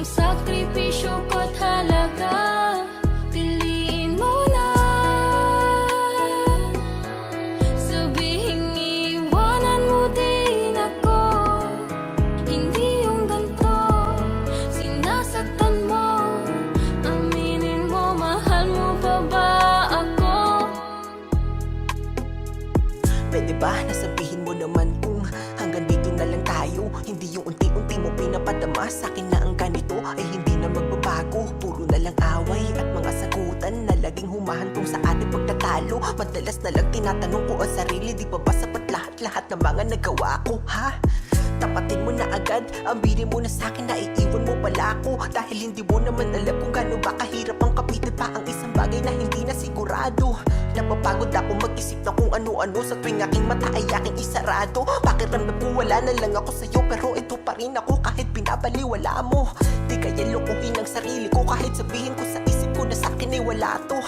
yung sakripisyo ko't halaga. Piliin mo na, sabihing iwanan mo din ako. Hindi yung ganito, sinasaktan mo. Aminin mo, mahal mo pa ba ako? Pwede ba nasabihin mo naman kung hanggang dito na lang tayo? Hindi yung unti-unti mo pinapadama sa'kin na ang ganito ay hindi na magbabago. Puro na lang away at mga sagutan na laging humahantong sa ating pagtatalo. Madalas na lang tinatanong ko ang sarili, di pa ba sapat lahat ng mga nagawa ko, ha? Tapatin mo na agad, ambirin mo na sa'kin na iiwan mo pala ako. Dahil hindi mo naman alam kung gaano ba kahirap ang kapitan pa ang isang bagay na hindi na sigurado. Napapagod ako mag-isip na kung ano-ano sa tuwing aking mata ay aking isarado. Pakiramdam ko wala na lang ako sa'yo, pero ito pa rin ako kahit pinabaliwala mo. Di kaya lukuhin ang sarili ko kahit sabihin ko sa isip ko na sa'kin ay wala to.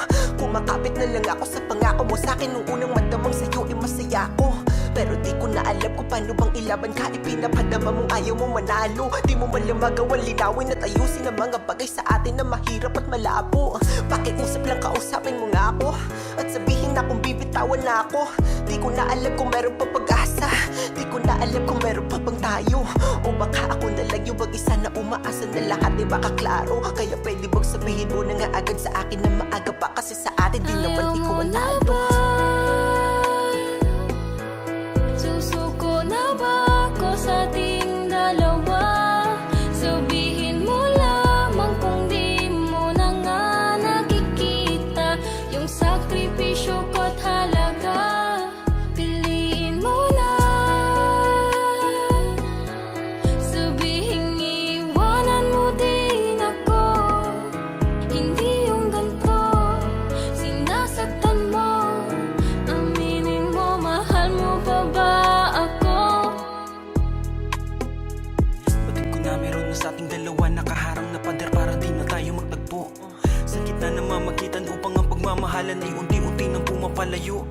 Kumakapit na lang ako sa pangako mo sa'kin nung unang madamang sa'yo ay masaya ko. Pero di ko na alam kung paano bang ilaban ka. Ipinapadama mong ayaw mo manalo. Di mo man lang magawang linawin at ayusin ang mga bagay sa atin na mahirap at malabo. Pakiusap lang, kausapin mo nga ako at sabihin na kung bibitawan na ako. Di ko na alam kung meron pa pag-asa. Di ko na alam kung meron pa bang tayo. O baka ako na lang yung mag-isa na umaasa na lahat ay baka klaro. Kaya pwede bang sabihin mo na nga agad sa akin na maaga pa, kasi sa atin di naman ikaw ang talo. Susuko na ba ako sa ating dalawa? Sabihin mo lamang kung di mo na nga nakikita yung sakripisyo ko't halaga. Piliin mo na, sabihing iwanan mo din ako. Hindi yung ganito, sinasaktan mo. Aminin mo, mahal mo pa ba ako? Batid ko na meron na sa ating dalawa nakaharang na pader para di na tayo magtagpo. Sa gitna ng mamagitan upang ang pagmamahalan ay unti-unti nang pumapalayo.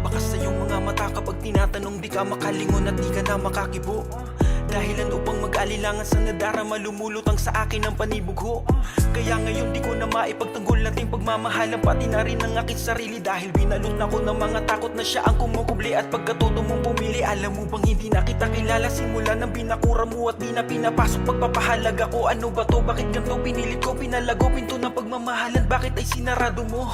Baka sa iyong mga mata kapag tinatanong di ka makalingon at di ka na makakibo. Dahilan upang mag-alilangan sa nadarama, lumulutang sa akin ang panibugho. Kaya ngayon di ko na maipagtanggol nating pagmamahalan, pati na rin ang aking sarili. Dahil binalot na ko ng mga takot na siya ang kumukubli. At pagkatodo mong pumili, alam mo bang hindi na kita kilala simula nang binakura mo at di na pinapasok pagpapahalaga ko. Ano ba to? Bakit ganito pinilit ko? Pinalago pinto ng pagmamahalan, bakit ay sinarado mo?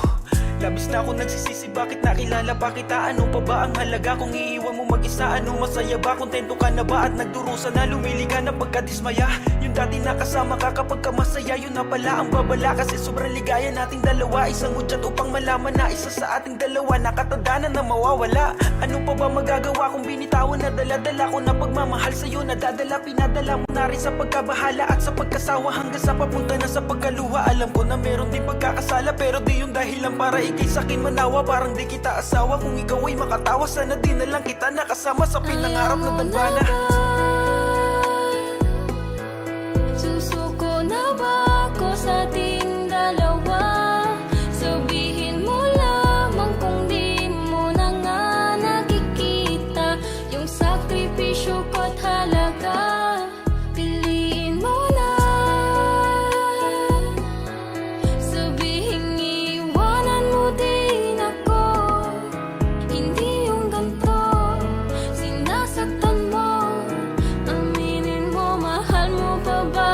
Labis na ako nagsisisi, bakit nakilala pa kita? Ano pa ba ang halaga kung iiwan mo mag-isa? Ano masaya ba? Kontento ka na ba? At nagdurusa na, lumili ka na pagkadismaya. Yung dati nakasama ka kapag ka masaya, yun na pala ang babala. Kasi sobrang ligaya nating dalawa, isang udyat upang malaman na isa sa ating dalawa nakatanda na mawawala. Ano pa ba magagawa kung binitawan na dala-dala ko na pagmamahal sa'yo? Nadadala, pinadala mo na rin sa pagkabahala at sa pagkasawa hanggang sa papunta na sa pagkaluha. Alam ko na meron din pagkakasala, pero di yung dahilan para ikay sa'kin manawa. Parang di kita asawa, kung ikaw ay makatawa, sana di na lang kita nakasama sa pinangarap na dambana. Susuko na ba ako sa ating dalawa? Sabihin mo lamang kung di mo na nga nakikita yung sakripisyo ko't halaga. Piliin mo na, sabihing iwanan mo din ako. Hindi yung ganito, sinasaktan mo. Aminin mo, mahal mo pa ba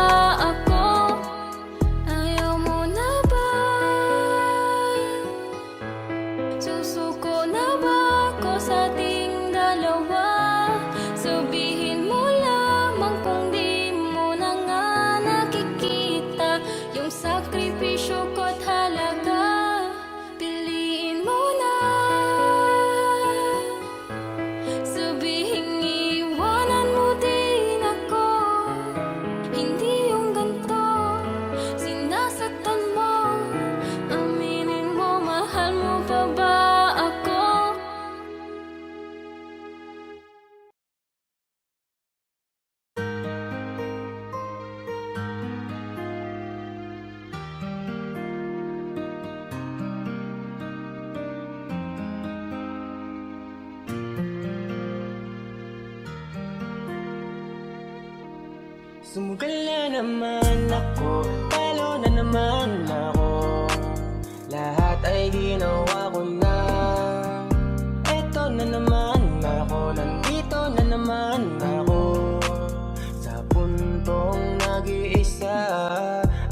Sumugal na naman ako, talo na naman ako. Lahat ay ginawa ko na. Eto na naman ako, nandito na naman ako. Sa puntong nag-iisa,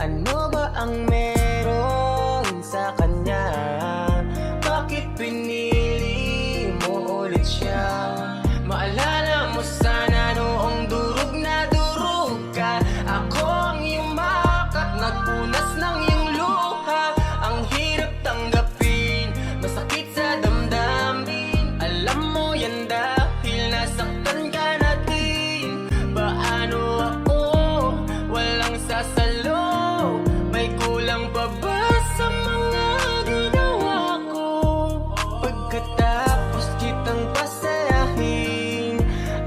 ano ba ang meron sa kanya? Bakit pinili mo ulit siya? Maalala mo sana noong durog na durog ka. Ako ang iyong makat, nagpunas ng iyong luha. Ang hirap tanggapin, masakit sa damdamin. Alam mo yan dahil nasaktan ka natin. Paano ako, walang sasalo? May kulang pa ba sa mga ginawa ko? Pagkatapos kitang pasayahin,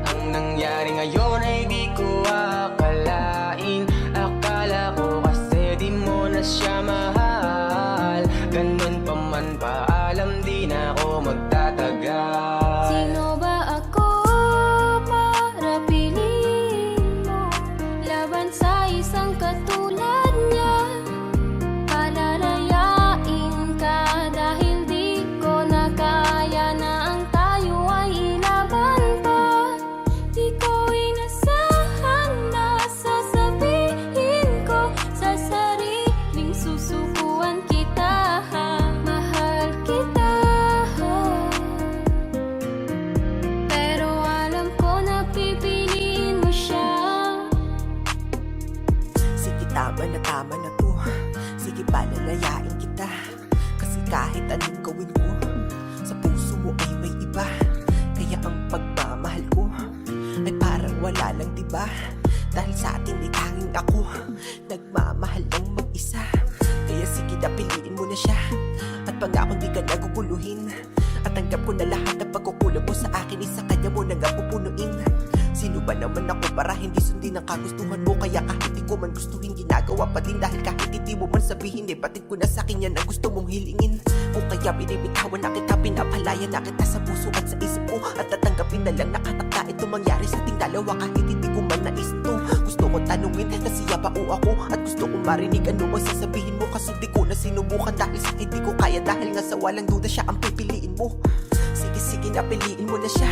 ang nangyari ngayon ay di ko akalain. Akala ko kasi di mo na siya mahal. Ganun pa man, paalam di na ako magtatagal. Sino ba ako para piliin mo laban sa isang katulad niya? Palalayain ka dahil di ko na kaya na ang tayo ay ilaban pa. Di ko inasahan na sasabihin ko sa sariling susukuan kita. Mahal kita, pero alam ko na pipiliin mo siya. Sige, tama na to. Sige, palalayain kita. Kasi kahit anong gawin ko, sa puso mo ay may iba. Kaya ang pagmamahal ko ay parang wala lang, diba? Dahil sa atin ay tanging ako nagmamahal ng mag-isa. Kaya sige na, piliin mo na siya. At pangako di ka naguguluhin. At tanggap ko na lahat ng pagkukulang mo sa akin, isa kanya mo na nga pupunuin. Sino ba naman ako para hindi sundin ang kagustuhan mo? Kaya kahit di ko man gustuhin, ginagawa pa din. Dahil kahit hindi mo man sabihin, batid ko na sa akin yan ang gusto mong hilingin. Kung kaya binibitawan na kita, pinapalaya na kita sa puso at sa isip ko. At tatanggapin na lang nakatakda ito mangyari sa ating dalawa. Kahit hindi ko man nais to, gusto ko tanungin na siya ba o ako. At gusto ko marinig ano ang sasabihin mo. Kaso di ko na sinubukan dahil sa hindi ko kaya. Dahil nga sa walang duda siya ang pipiliin mo. Sige na, piliin mo na siya.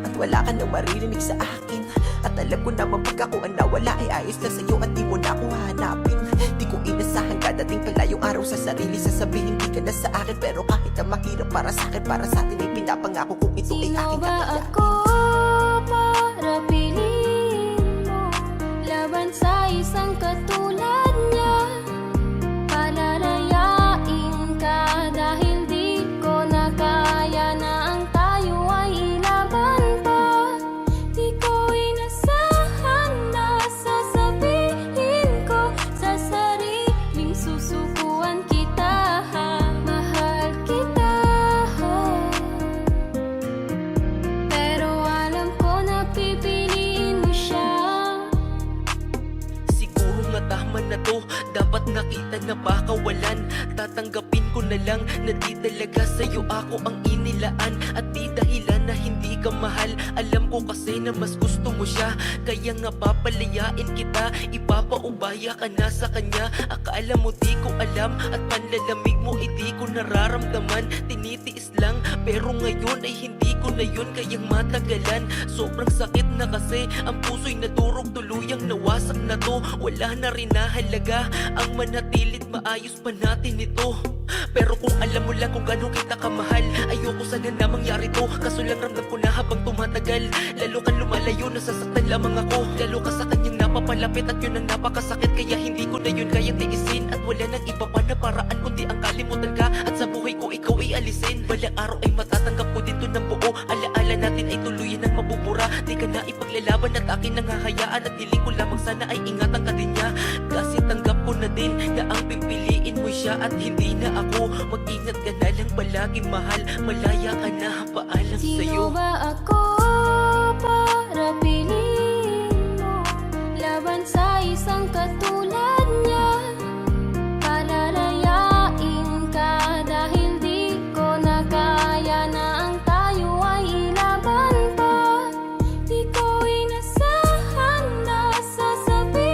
At wala ka nang maririnig sa akin. At alam ko naman pag ako ang nawala ay ayos lang sa'yo at di mo na ako hahanapin. Di ko inasahan kadating pala yung araw sa sarili. Sasabihin di ka na sa akin, pero kahit na mahirap para sa akin, para sa atin ay pinapangako kung ito ay Sino aking ba kakayahan. ako para piliin mo laban sa isang katulad niya? Palalayain ka dahil di ko na kaya na ang tayo ay ilaban pa. Di ko inasahan na sasabihin ko sa sariling susukuan kita. Mahal kita, pero alam ko na pipiliin mo siya. Siguro nga tama na to, dapat nakita na ba kawalan. Tatanggapin ko na lang na di talaga sa'yo ako ang inilaan. At di dahilan na hindi ka mahal, alam ko kasi na mas gusto mo siya. Kaya nga papalayain kita, ipapaubaya ka na sa kanya. Akala mo di ko alam at panlalamig mo di ko nararamdaman. Tinitiis lang pero ngayon ay hindi ko na yun kayang matagalan. Sobrang sakit na kasi ang puso'y nadurog, tuluyang nawasak na to. Wala na rin na halaga ang manatilit, maayos pa natin ito. Pero kung alam mo lang kung gano'n kita kamahal, ayoko sana na mangyari to. Kaso lang ramdam ko na habang tumatagal, lalo kang lumalayo, nasasaktan lamang ako. Lalo ka sa kanyang napapalapit at yun ang napakasakit. Kaya hindi ko na yun kayang tiisin. At wala nang iba pa na paraan kundi ang kalimutan ka. At sa buhay ko ikaw ay alisin. Balang araw ay matatanggap ko dito ng buo. Alaala natin ay tuluyan ng mabubura. Di ka na ipaglalaban at akin nang hahayaan. At hiling ko lamang sana ay ingatan ka din niya. Kasi tanggap ko na din na ang pipiliin mo siya at hindi na ako. Mag-ingat ka na lang palagi mahal. Malaya ka na, paalam Sino sa'yo. ba ako para piliin mo laban sa isang katulad niya? Palalayain ka dahil di ko na kaya na ang tayo ay ilaban pa. Di ko inasahan na sasabihin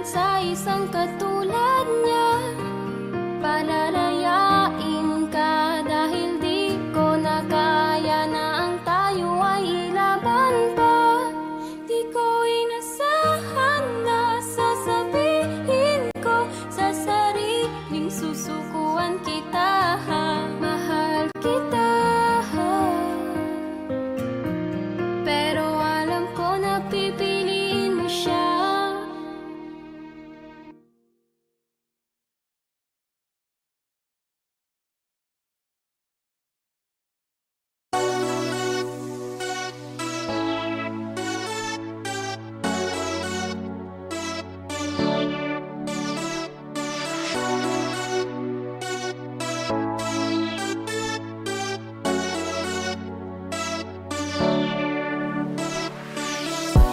sa isang katulad niya. Palalayain ka dahil di ko na kaya na ang tayo ay ilaban pa. Di ko inasahan na sasabihin ko sa sariling susukuan kita. Mahal kita, pero alam ko na pipiliin mo siya.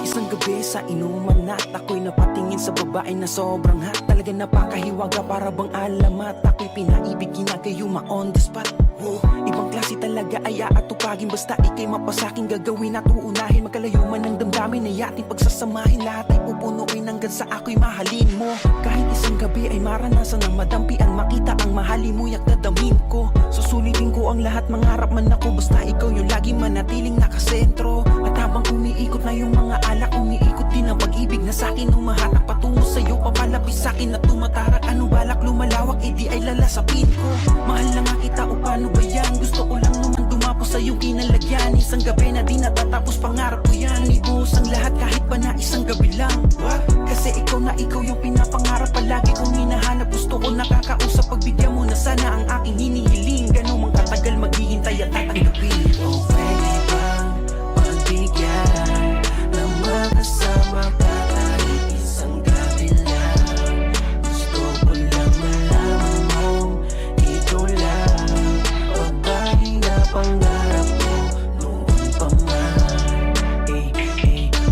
Isang gabi sa inuman at ako'y napatingin sa babae na sobrang hot. Talaga napakahiwaga para bang alamat. Ako'y pinaibig, ginagayuma on the spot. Oh, ibang klase talaga ay aatupagin. Basta ikay mapasaking gagawin at uunahin. Magkalayo man ng damdamin ay ating pagsasamahin. Lahat ay pupunuin hanggang sa ako'y mahalin mo. Kahit isang gabi ay maranasan ng madampian. Makita ang mahalin mo, yak dadamin ko. Susulitin ko ang lahat, mangarap man ako. Basta ikaw yung lagi manatiling nakasentro. At habang umiikot na yung mga alak, umiikot din ang pag-ibig na sa'kin. Humahatak patungo sa'yo, papalapis sa'kin at tumatarak. Ano balak lumalawak, edi ay lalasapin ko. Mahal na nga kita o paano ba yan? Gusto ko lang naman dumapo sa iyong kinalagyan. Isang gabi na di natatapos, pangarap ko yan. Ibuhos ang lahat kahit pa na isang gabi lang. Kasi ikaw yung pinapangarap. Palagi kong hinahanap, gusto ko nakakausap. Pagbigyan mo na sana ang aking hinihiling. Ganun mang katagal maghihintay at tatanggapin. Oh, pwede bang pagbigyan na makasama ka kahit isang gabi lang? Gusto ko lang malaman mo, ikaw lang babae na pangarap ko noon pa man.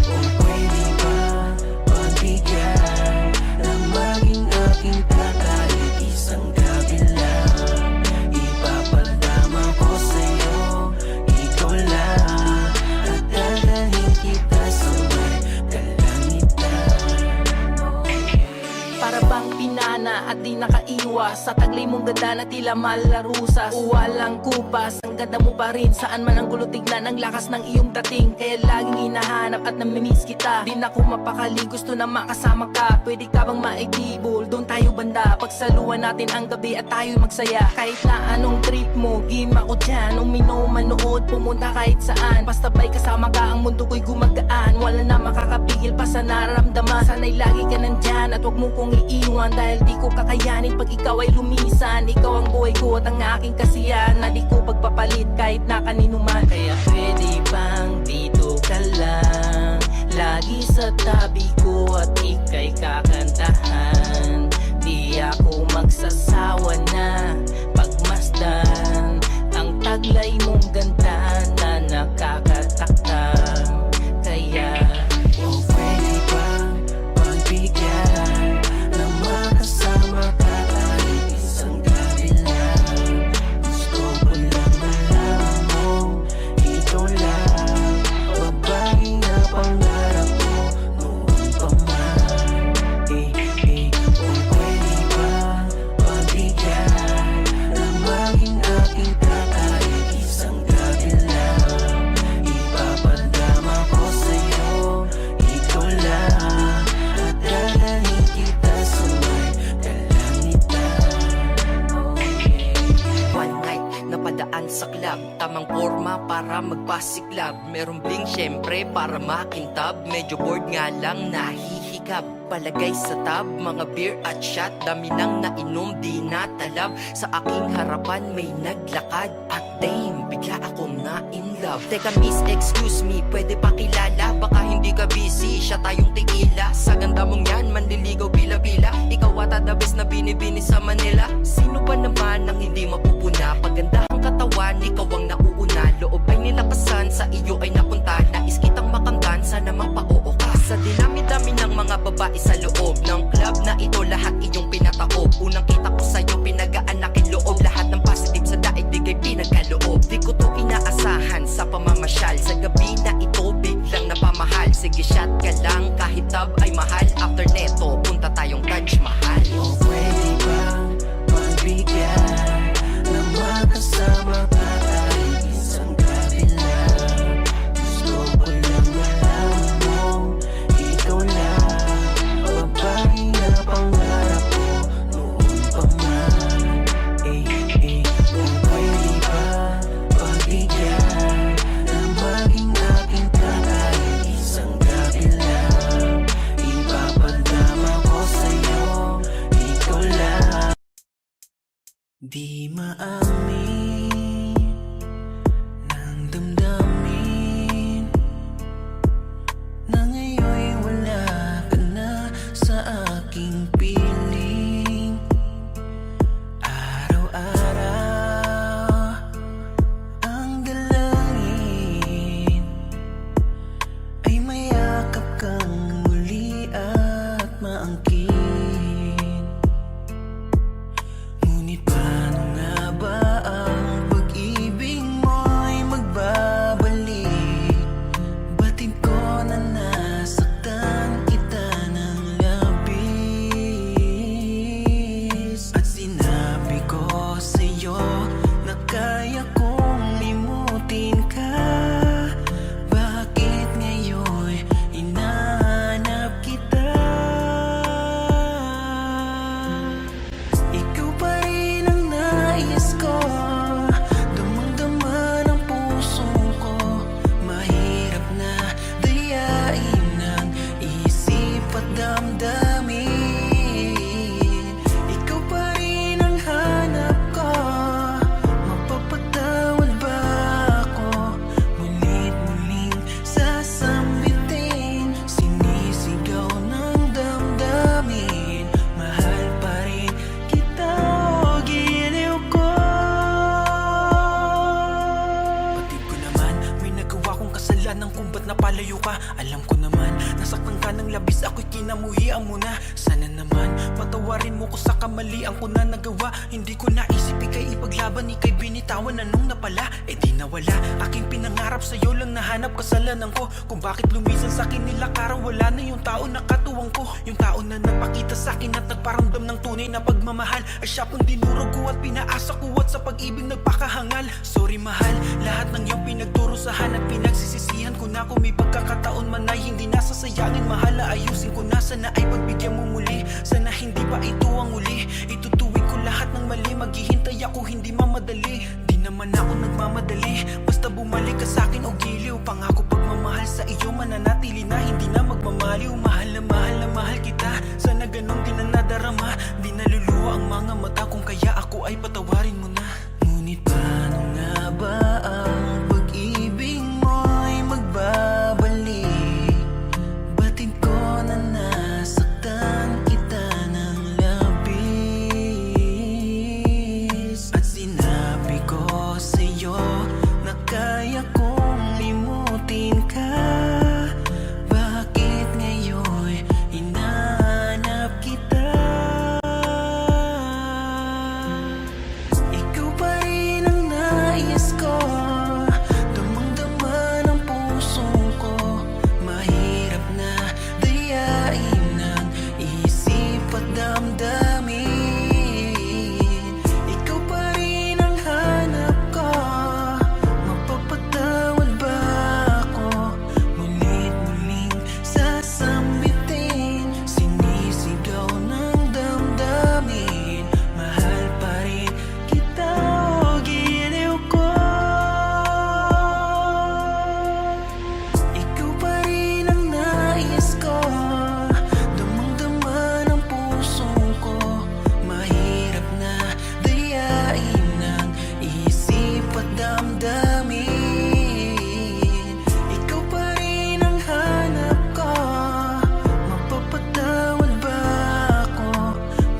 Oh, pwede ba pagbigyan na maging aking ka kahit isang gabi lang? Ipapadama ko sa'yo, ikaw lang, at dadalhin kita sa may kalangitan. Para bang pinana at di nakaiwas sa taglay mong ganda na tila malarusas. Walang kupas, ang ganda mo pa rin. Saan man ang gulo tignan ang lakas ng iyong dating. Kaya laging hinahanap at namimiss kita. Di na ko mapakali, gusto na makasama ka. Pwede ka bang maitibol, doon tayo banda. Pagsaluhan natin ang gabi at tayo magsaya. Kahit na anong trip mo, game ako dyan. Uminom, manood, pumunta kahit saan. Basta bay kasama ka, ang mundo ko'y gumagaan. Wala na makakapigil pa sa nararamdaman. Sana'y lagi ka nandyan at wag mo kong iiwan. Dahil di ko kakayanin pag ikaw ay lumisan. Ikaw ang buhay ko at ang aking kasiyahan, na di ko pagpapalit kahit na kanino man. Kaya pwede bang dito ka lang, lagi sa tabi ko at ika'y kakantahan. Di ako magsasawa na pagmasdan ang taglay mong ganda na nakakatakam. Kaya Oh, pwede bang pagbigyan na makasama ka kahit isang gabi lang? Gusto ko lang malaman mo, ikaw lang babae na pangarap ko noon pa man. Oh, pwede ba pagbigyan na maging aking ka kahit isang gabi lang? Ipapadama ko sa'yo, ikaw lang, at dadalhin kita sa may kalangitan. One night, napadaan sa club. Tamang forma para magpasiklab. Merong bling syempre para makintab. Medyo bored nga lang, nahihikab. Palagay sa tab, mga beer at shot. Dami nang nainom, di natalab. Sa aking harapan may naglakad. At damn, bigla akong na-in love. Teka miss, excuse me, pwede pakilala? Baka hindi ka busy, siya tayong tequila. Sa ganda mong yan, manliligaw bila-bila. Ikaw ata the best na binibini sa Manila. Sino ba naman ang hindi mapupuna? Pagandahang katawan, ikaw ang nauuna. Loob ay nilakasan, sa iyo ay napunta. Nais kitang makamtan, sana mapao ka. Sa dinami-dami ng mga babae sa loob ng club na ito, lahat iyong pinataob. Unang kita ko sa'yo, pinagaan aking loob. Lahat ng positive sa daigdig ay pinagkaloob. Di ko to inaasahan sa pamamasyal. Sa gabi na ito, biglang napamahal. Sige shot ka lang, kahit tab ay mahal. After neto, punta Di maamin ng damdamin na ngayon'y wala ka na sa aking piling. Araw-araw ang dalangin ay mayakap kang muli at maangkin. Ngunit paano nga ba ang pag-ibig mo'y magbabalik? Batid ko na nasaktan kita ng labis. At sinabi ko sa'yo na kaya kong limutin ka. Bakit ngayon hinahanap kita? Ikaw pa rin ang nais ko, damang-dama ng puso ko. Mahirap na dayain ng isip at damdamin. Ikaw pa rin ang hanap ko, mapapatawad ba ako? Mulit-muling sasambitin, sinisigaw ng damdamin. Mahal pa rin kita, o giliw ko. Batid ko naman, may nagawa kong kasalanan kung ba't napalayo ka. Alam ko naman, nasaktan ka ng labis, ako'y kinamuhian mo na. Sana naman, patawarin mo ko sa kamalian ko na nagawa. Hindi ko naisip ika'y ipaglaban, ika'y binitawan. Anong napala? Eh di nawala. Aking pinangarap sa'yo lang nahanap kasalanan ko. Kung bakit lumisan sa'kin nilakaran, wala na yung tao na katuwang ko. Yung tao na nagpakita sa'kin at nagparamdam ng tunay na pagmamahal. Ay siya pang dinurog ko at pinaasa ko at sa pag-ibig nagpakahangal. Sorry mahal, lahat ng iyong pinagdurusahan at pinagsisisihan ko na. Kung may pagkakataon man ay hindi nasasayangin, mahal, ayusin ko na. Sana ay pagbigyan mo muli, sana hindi pa ito ang uli. Itutuwid ko lahat ng mali, maghihintay ako hindi mamadali. Di naman ako nagmamadali, basta bumalik ka sa'kin o giliw. Pangako pagmamahal sa iyo mananatili na, hindi na magmamaliw. Mahal na mahal kita, sana ganun din ang nadarama. Di naluluwa ang mga mata, kung kaya ako ay patawarin mo na. Ngunit paano nga ba ang pag-ibig mo'y magbabalik? Batid ko na nasaktan kita ng labis. At sinabi ko sa'yo na kaya kong limutin ka. Bakit ngayon hinahanap kita? Ikaw pa rin ang nais ko, damang-dama ng puso ko. Mahirap na dayain ng isip at damdamin. Ikaw pa rin ang hanap ko, mapapatawad ba ako? Mulit-muling sasambitin, sinisigaw ng damdamin. Mahal pa rin kita, o giliw ko. Ikaw pa rin ang nais ko, damang-dama ng puso ko. Mahirap na dayain ng isip at damdamin. Ikaw pa rin ang hanap ko, mapapatawad ba ako?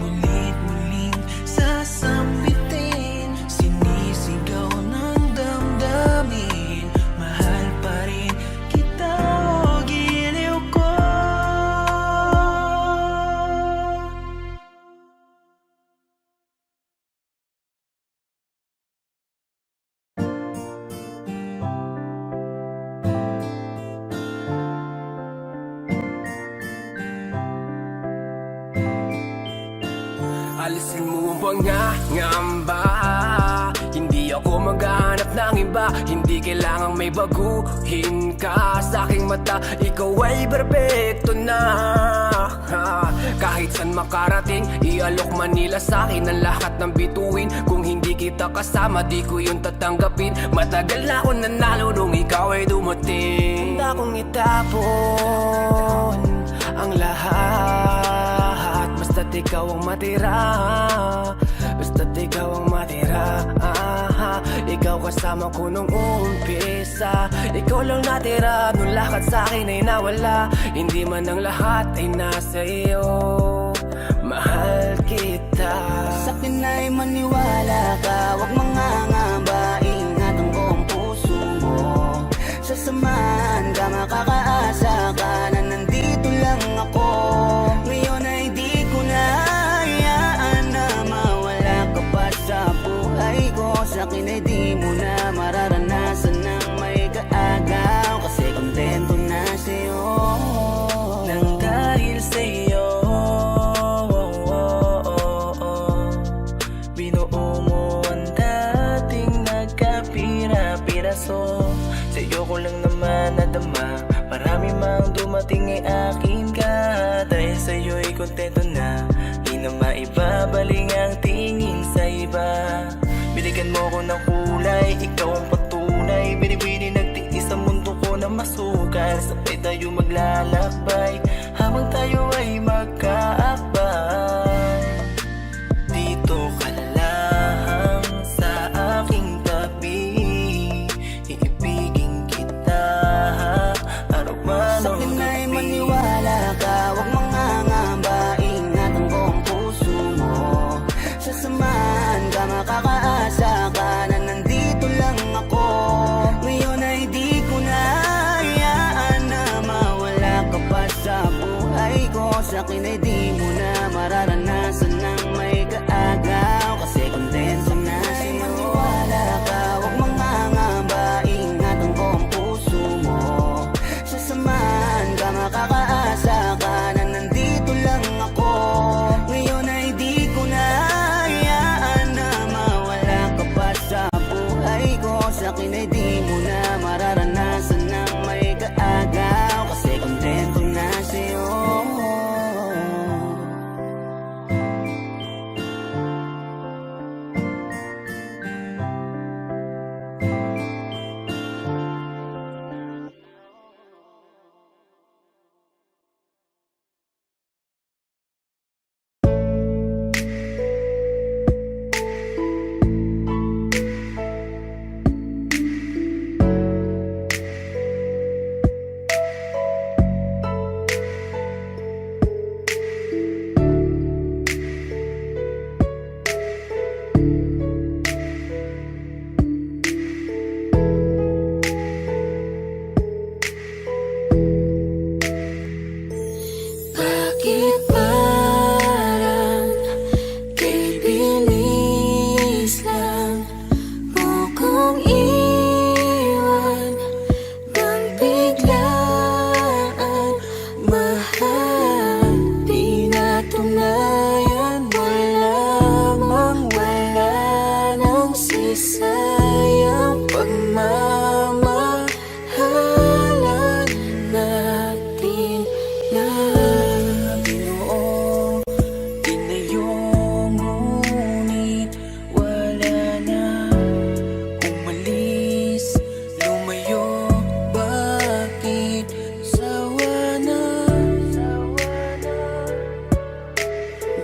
Mulit-muling sasambitin, sinisigaw ng damdamin. Mahal pa rin kita, o giliw ko. Alisin mo ang pangangamba, hindi ako maghahanap ng iba. Hindi kailangang may baguhin ka. Sa aking mata, ikaw ay perfecto na. Kahit saan makarating, ialok Manila sa akin ang lahat ng bituin. Kung hindi kita kasama, di ko yun tatanggapin. Matagal na ako nanalo nung ikaw ay dumating. Handa kong itapon ang lahat, basta't ikaw ang matira. Basta't ikaw ang matira. Ikaw kasama ko nung umpisa. Ikaw lang natira nung lahat sa'kin ay nawala. Hindi man ang lahat ay nasa iyo. Mahal kita. Sa'kin ay maniwala ka, huwag mangangamba, ingatan ko ang puso mo. Sasamahan ka, makakaasa ka na nandito lang ako. Ngayon ay di ko na hayaan na mawala ka pa sa buhay ko. Sa'kin ay di mo na mararanasan ng may kaagaw, kasi kontento na sa'yo. Nang dahil sa'yo binuo mo ang dating nagkapira-piraso. Sa'yo ko lang naman nadama, marami mang dumating ay akin ka. Dahil sa'yo'y kontento na, di na maibabaling ang tingin sa iba. Binigyan mo ko ng kulay, ikaw ang patunay. Binibini nagtiis sa mundo ko na masukal. Sabay tayo maglalakbay, habang tayo ay magkaakbay. Dito ka lang sa aking tabi, iibigin kita araw man o Sa'kin ay gabi. maniwala ka, huwag mangangamba, ingatan ko ang puso mo. Sasamahan ka, makakaasa ka na nandito lang ako. Ngayon ay di ko na hayaan na mawala ka pa sa buhay ko. Sa'kin ay di mo na mararanasan ng may kaagaw, kasi kontento na sa'yo. Maniwala ka, huwag mangangamba, ingatan ko ang puso mo. Sasamahan ka, makakaasa ka na nandito lang ako. Ngayon ay di ko na hayaan na mawala ka pa sa buhay ko. Sa'kin ay di mo na mararanasan ng may kaagaw, kasi kontento na sa'yo. Bakit parang kay bilis lang mo kong iwan nang biglaan? Mahal, di natunayan mo lamang, wala nang sisayang pagmamahalan natin na Binuo, tinayo, ngunit wala na. Umalis, lumayo, bakit sawa na?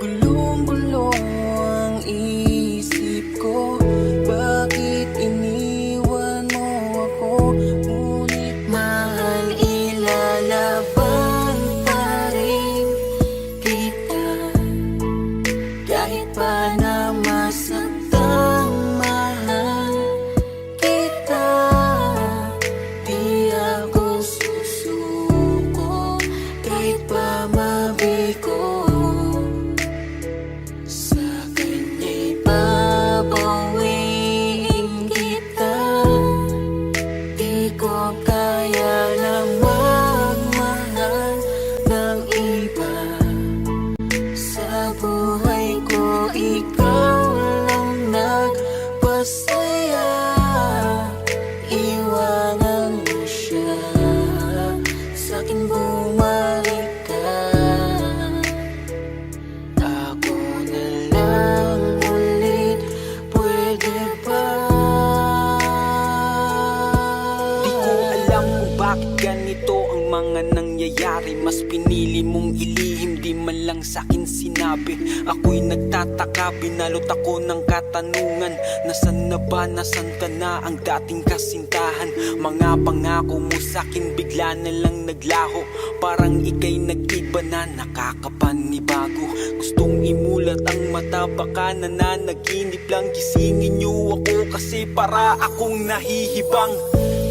Gulong-gulo ang isip ko, bakit iniwan mo ako? Ngunit mahal, ilalaban pa rin kita kahit pa na masaktan. Mahal kita, di ako susuko kahit pa mabigo. Sa kanya'y babawiin kita. Di ko kaya na magmahal ng iba. Sa buhay ko, ikaw lang nagpasaya. Iwanan mo siya, sa'kin bumalik ka. nangyari, mas pinili mong ilihim, di man lang sa'kin sinabi. Ako'y nagtataka, binalot ako ng katanungan. Nasaan na ba, nasan ka na ang dating kasintahan? Mga pangako mo sa'kin bigla na lang naglaho. Parang ika'y nag-iba na, nakakapanibago. Gustong imulat ang mata, baka nananaginip lang. Gisingin niyo ako kasi para akong nahihibang.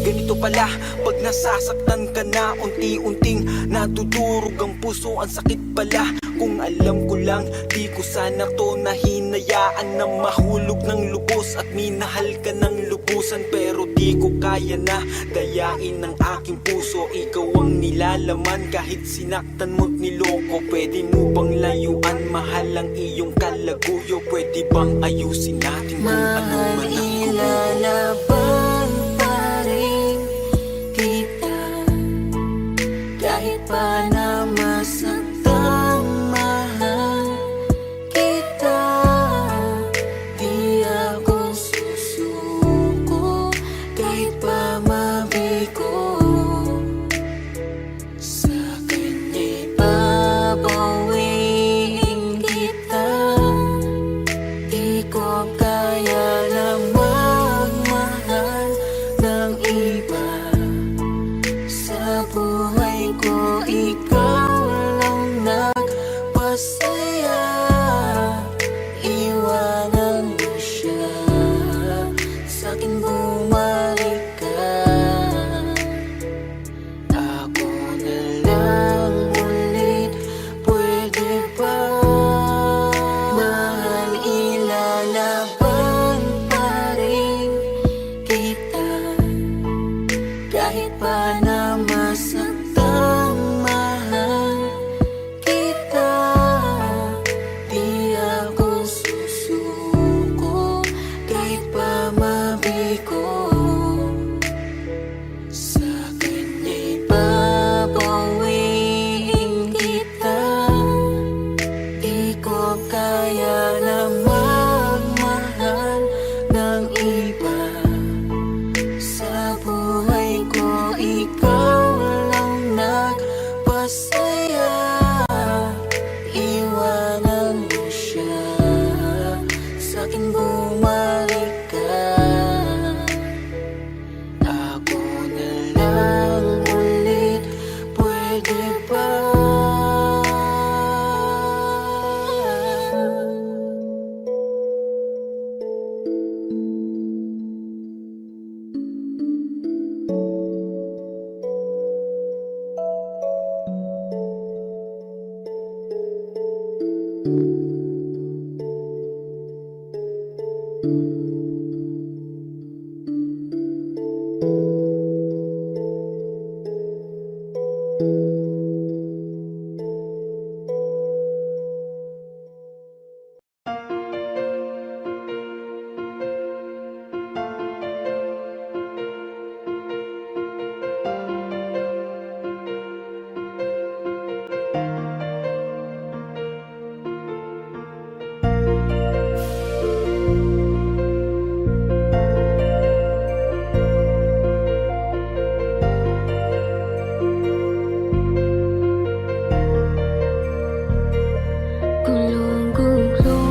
Ganito pala pag nasasaktan ka na, unti-unting nadudurog ang puso, ang sakit pala. Kung alam ko lang, di ko sana to nahinayaan na mahulog ng lubos at minahal ka ng lubusan. Pero di ko kaya na dayain ng aking puso. Ikaw ang nilalaman kahit sinaktan mo't niloko. Pwede mo bang layuan, mahal ang iyong kalaguyo? Pwede bang ayusin natin kung ano man ang Ilalaban pa rin kita kahit pa na masaktan, mahal kita. Di ako susuko kahit pa mabigo. Sa kanya'y babawiin kita. Di ko kaya na magmahal ng iba. Sa buhay ko, ikaw lang nagpasaya. Iwanan mo siya, sa'kin bumalik ka. Ako na lang ulit, pwede ba? Mahal, ilalaban pa rin kita kahit pa na masaktan, mahal kita. Di ako susuko kahit pa mabigo. Sa kanya'y babawiin kita. Di ko kaya na magmahal ng iba. Sa buhay ko, ikaw lang nagpasaya. Iwanan mo siya, sa'kin bumalik ka. Ako na lang ulit, pwede ba? Gulong-gulo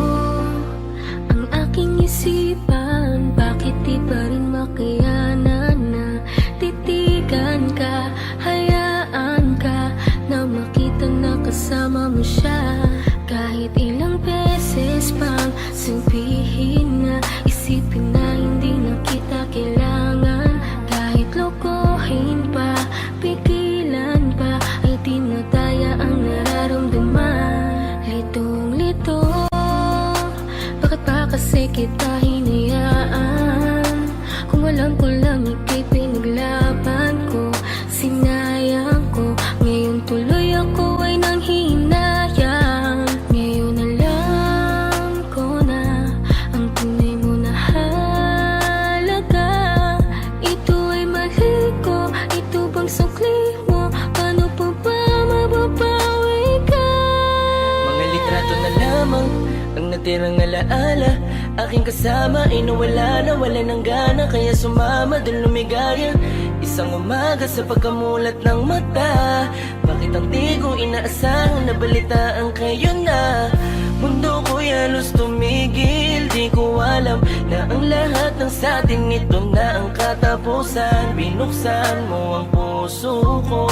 ang aking isipan. Bakit di pa rin makayanan na titigan ka? Hayaan ka na makita na kasama mo siya. Kahit ilang beses pang sabihin na, isipin na hindi na kita kailangan. Kahit lokohin pa, pigilan pa, ay di nadaya ang nararamdaman. Litong-lito, bakit ba kasi kita hinayaan? Kung alam ko lang ika'y pinaglaban ko, sinayang ko. Ngayon tuloy ako ay nanghihinayang. Ngayon alam ko na ang tunay mo na halaga. Ito ay mali ko, ito bang sukli mo? Paano pa ba mababawi ka? Mga litrato na lamang ang natirang alaala. Aking kasama ay nawala ng gana, kaya sumama dun lumigaya. Isang umaga sa pagkamulat ng mata, Bakit ang di ko inaasang nabalitaan kayo na mundo ko'y halos tumigil. Di ko alam na ang lahat ng satin ito na ang katapusan. Binuksan mo ang puso ko,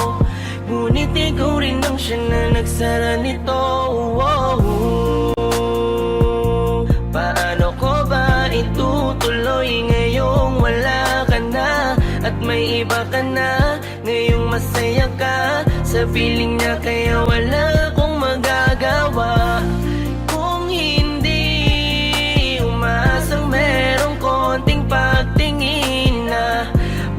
ngunit ikaw rin ang siya na nagsara nito. Paano ko ba itutuloy ngayong wala ka na at may iba ka na? Ngayong masaya ka sa piling niya, kaya wala akong magagawa. Kung hindi umaasang merong konting pagtingin na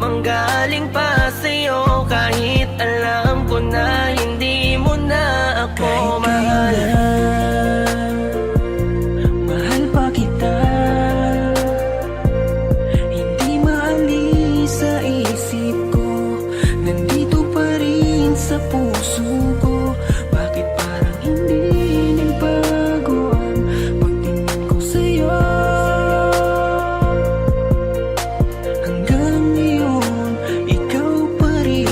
manggaling pa sa'yo, kahit alam ko na hindi mo na ako mahal. Mahal pa kita, hindi maalis sa isip ko, nandito pa rin sa puso ko. Bakit parang hindi nagbago ang pagtingin ko sa'yo? Hanggang ngayon, ikaw pa rin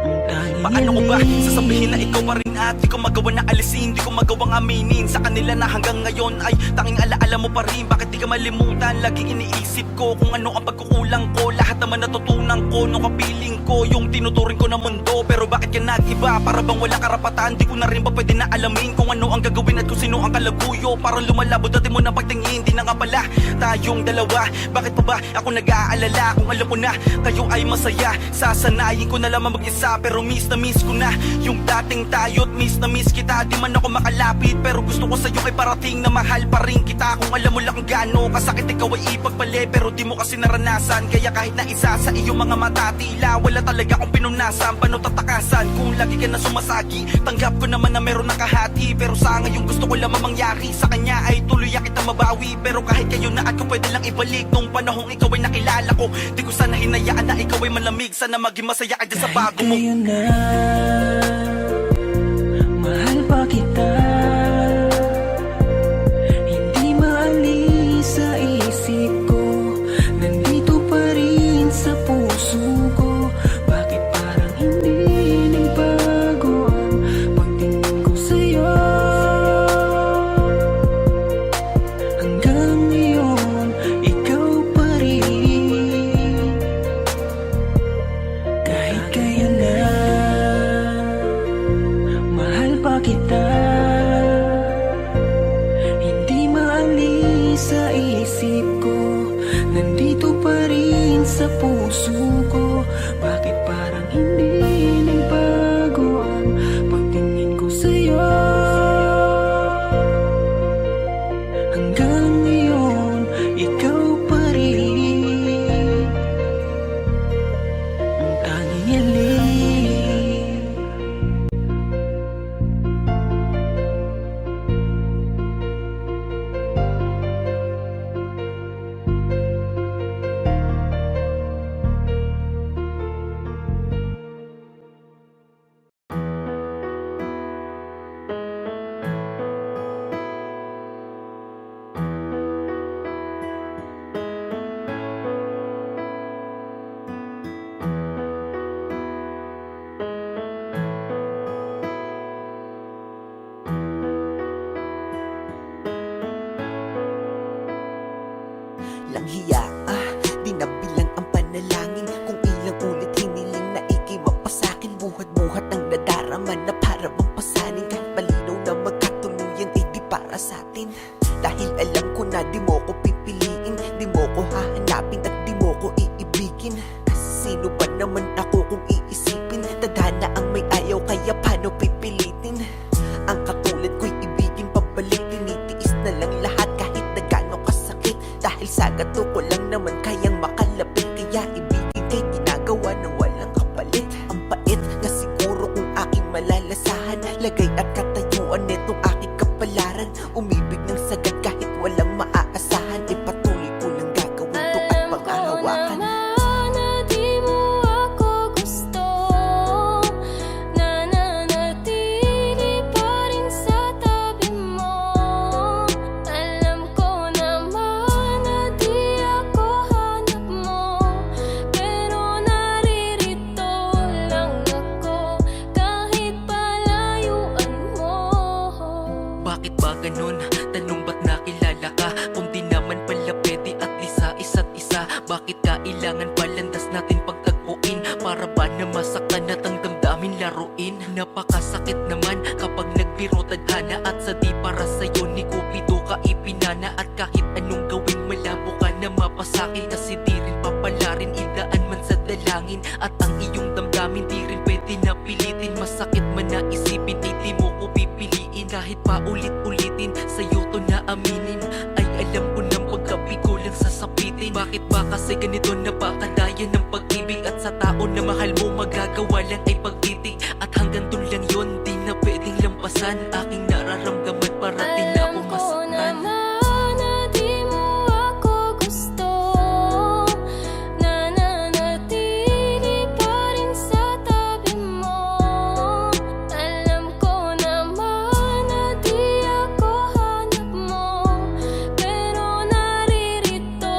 ang tanging Paano ko ba hiling. sasabihin na ikaw pa rin at di ko magawa na alisin, di ko magawang aminin sa kanila na hanggang ngayon ay tanging alaala mo pa rin. Bakit di ka malimutan? Laging iniisip ko kung ano ang pagkukulang ko. Lahat naman natutunan ko nung kapiling ko yung tinuturing ko na mundo. Pero bakit ka nag-iba? Para bang wala karapatan? Di ko na rin ba pwede na alamin kung ano ang gagawin at kung sino ang kalaguyo? Parang lumalabo dati mo na pagtingin, di na nga pala tayong dalawa. Bakit pa ba ako nag-aalala kung alam ko na kayo ay masaya? Sasanayin ko na lamang mag-isa, pero miss na miss ko na yung dating tayo't miss na miss kita. Di man ako makalapit, pero gusto ko sa'yo ay parating na mahal pa rin kita. Kung alam mo lang kung gaano kasakit ikaw ay ipagpali, pero di mo kasi naranasan. Kaya kahit na isa sa iyong mga mata, tila wala talaga akong pinunasan. Paano tatakasan kung lagi ka na sumasagi? Tanggap ko naman na meron nakahati, pero sa ngayon gusto ko lamang mangyari sa kanya ay tuluyan kita mabawi. Pero kahit kayo na at ko pwede lang ibalik nung panahong ikaw ay nakilala ko. Di ko sana hinayaan na ikaw ay malamig. Sana maging masaya ka dyan sa bago mo. Kayo na, mahal pa kita, hindi maalis sa isip ko, nandito pa rin sa puso ko. Bakit parang hindi nagbago ang pagtingin ko sa'yo? Hanggang ngayon, ikaw pa rin. Kahit kaya na, mahal pa kita, hindi maalis sa isip ko, nandito pa rin sa puso ko. Bakit parang hindi nagbago ang pagtingin ko sa'yo? Hanggang ngayon, ikaw pa rin ang tanging hiling. Langhiya, di na bilang ang panalangin. Kung ilang ulit hiniling na ikay mapasakin. Buhat-buhat ang nadarama na para bang pasanin. Kahit malinaw na magkatuluyan ay di para sa atin. Dahil alam ko na di mo ko pipiliin, di mo ko hahanapin at di mo ko iibigin. Kasi sino ba naman ako kung iisipin? Tadhana ang may ayaw, kaya paano pipilitin? Ang katulad ko'y ibigin pabalik. Tinitiis na lang lahat kahit na gaano kasakit. Dahil sa gato ko lang naman kayang makalapit. Kaya ibigin kay ginagawa ng walang kapalit. Ang pait na siguro kung aking malalasahan. Lagay at katayuan netong aking kapalaran. Umibig ng sagad kahit walang maaasahan. Ipatuloy ko lang gagawin to at Alam ko panghahawakan. naman na di mo ako gusto, nananatili pa rin sa tabi mo. Alam ko naman na di ako hanap mo, pero naririto ganun? Tanong ba't nakilala ka? Kung di naman pala pwede at least sa isa't isa. Bakit kailangan palandas natin pagtagpuin? Para ba na masaktan at ang damdamin laruin? Napakasakit naman kapag nagbiro tadhana at sa di para sa'yo ni Cupido ka ipinana. At kahit anong gawin malabo ka na mapasakil, kasi di rin papalarin, idaan man sa dalangin. At ang iyong damdamin di rin pwede na pilitin. Masakit man na isipin, di mo ko pipiliin. Kahit pa ulit-ulitin, sa'yo to na aminin. Ay alam ko nang pagkabigo lang sasapitin. Bakit ba kasi ganito napakadaya ng pag-ibig? At sa tao na mahal mo magagawa lang ay pagtitig. At hanggang dun lang yun, di na pwedeng lampasan. Aking nararamdaman para di na ako Alam ko masaktan. naman na di mo ako gusto, nananatili pa rin sa tabi mo. Alam ko naman na di ako hanap mo, pero naririto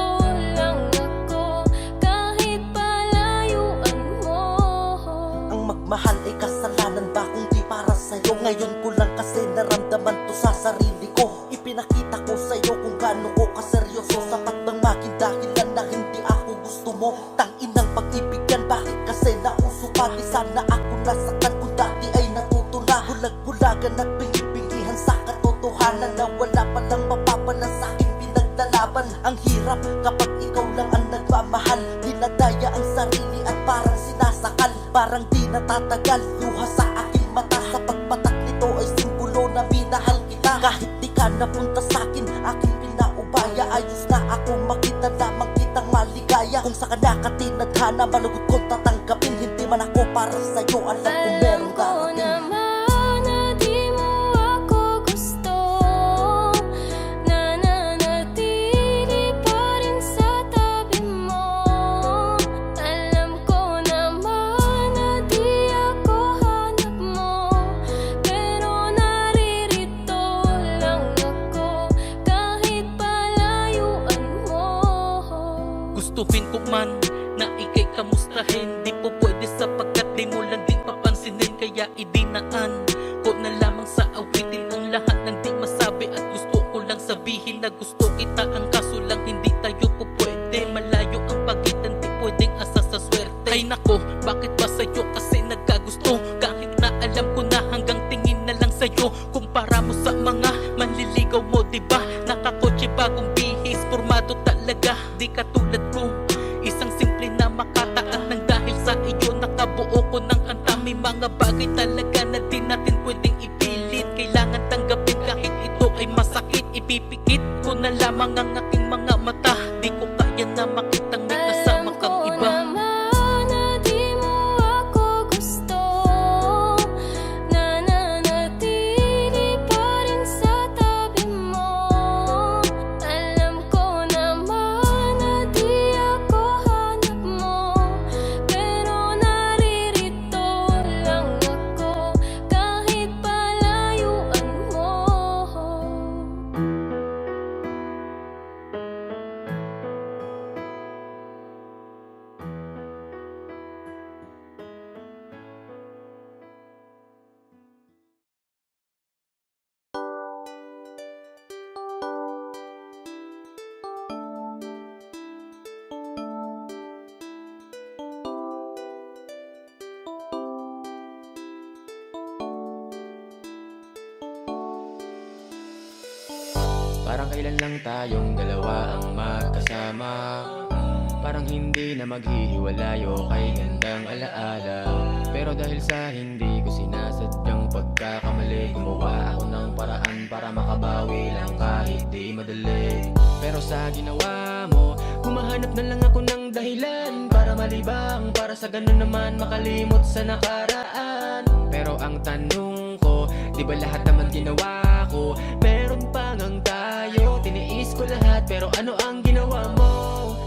lang ako kahit palayuan mo. Ang magmahal ay kasalanan ba kung di para sa'yo? Ngayon ko lang kasi naramdaman to sa sarili ko. Ipinakita ko sa'yo kung gaano ko kaseryoso. Sapat bang maging dahilan na hindi ako gusto mo? Tanginang pag-ibig yan, bakit kasi nauso pa? Di sana ako nasaktan kung dati ay natuto na. Bulag-bulagan at pingi-pingihan sa katotohanan na wala palang mapapala sa aking pinaglalaban. Ang hirap kapag ikaw lang ang nagmamahal, dinadaya ang sarili at parang sinasakal. Parang di natatagal, luha sa aking mata. Sa pagpatak nito ay simbolo na minahal kita. Kahit di ka napunta sa'kin, aking pinaubaya. Ayos na ako makita lamang kitang maligaya. Kung sa kanakatinadhana, malugod kong tatanggapin. Hindi man ako para sa'yo, alam ko Alam meron ko darating. naman na di mo ako gusto, nananatili pa rin sa tabi mo. Alam ko naman na di ako hanap mo, pero naririto lang ako kahit palayuan mo. Gustuhin ko man na ikay kamustahin, di po pwede sapagkat di mo lang din papansinin. Kaya idinaan ko na lamang sa awitin ang lahat ng di masabi. At gusto ko lang sabihin na gusto kita, ang kaso lang hindi tayo po pwede. Malayo ang pagitan, di pwedeng asa sa swerte. Ay nako, bakit ba sa'yo kasi nagkagusto? Kahit na alam ko na hanggang tingin na lang sa'yo. Kumpara mo sa mga manliligaw mo, diba? Nakakotse bagong bihis, formado talaga. Di katulad ko, isang simple na makataan ng dahil sa iyo nakabuo ko ng kanta. May mga bagay talaga na di natin pwedeng ipilit. Kailangan tanggapin kahit ito ay masakit. Ipipikit ko na lamang ang aking mga mata. Di ko kaya na makitang may kasama Alam kang ko iba. naman na di mo ako gusto, nananatili pa rin sa tabi mo. Alam ko naman na di ako hanap mo, pero naririto lang ako kahit palayuan mo. Parang kailan lang tayong dalawa ang magkasama. Parang hindi na maghihiwalay o kay gandang alaala. Pero dahil sa hindi ko sinasadyang pagkakamali, gumawa ako ng paraan para makabawi lang kahit di madali. Pero sa ginawa mo, humahanap na lang ako ng dahilan para malibang, para sa ganun naman makalimot sa nakaraan. Pero ang tanong ko, di ba lahat naman ginawa ko? Meron pa ngang tayo, tiniis ko lahat, pero ano ang ginawa mo?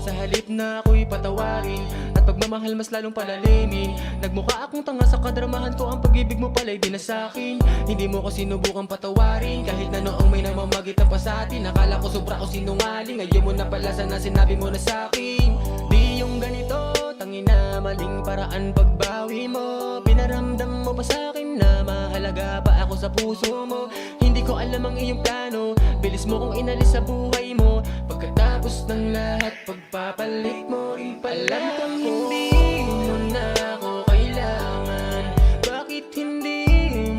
Sa halip na ako'y patawarin at pagmamahal mas lalong palalimin, nagmukha akong tanga sa kadramahan ko. Ang pag-ibig mo pala'y di na sa'kin. Hindi mo ko sinubukang patawarin kahit na noong may namamagitan pa sa atin. Akala ko sobra ko sinungaling, ngayon mo na pala sana sinabi mo na sa'kin. Di yung ganito, tangina maling paraan pagbawi mo. Pinaramdam mo pa sa'kin na mahalaga pa ako sa puso mo. Hindi ko alam ang iyong plano, bilis mo kong inalis sa buhay mo. Pagkatapos ng lahat, pagpapalit mo rin pala. Alam kong hindi mo na ako kailangan, bakit hindi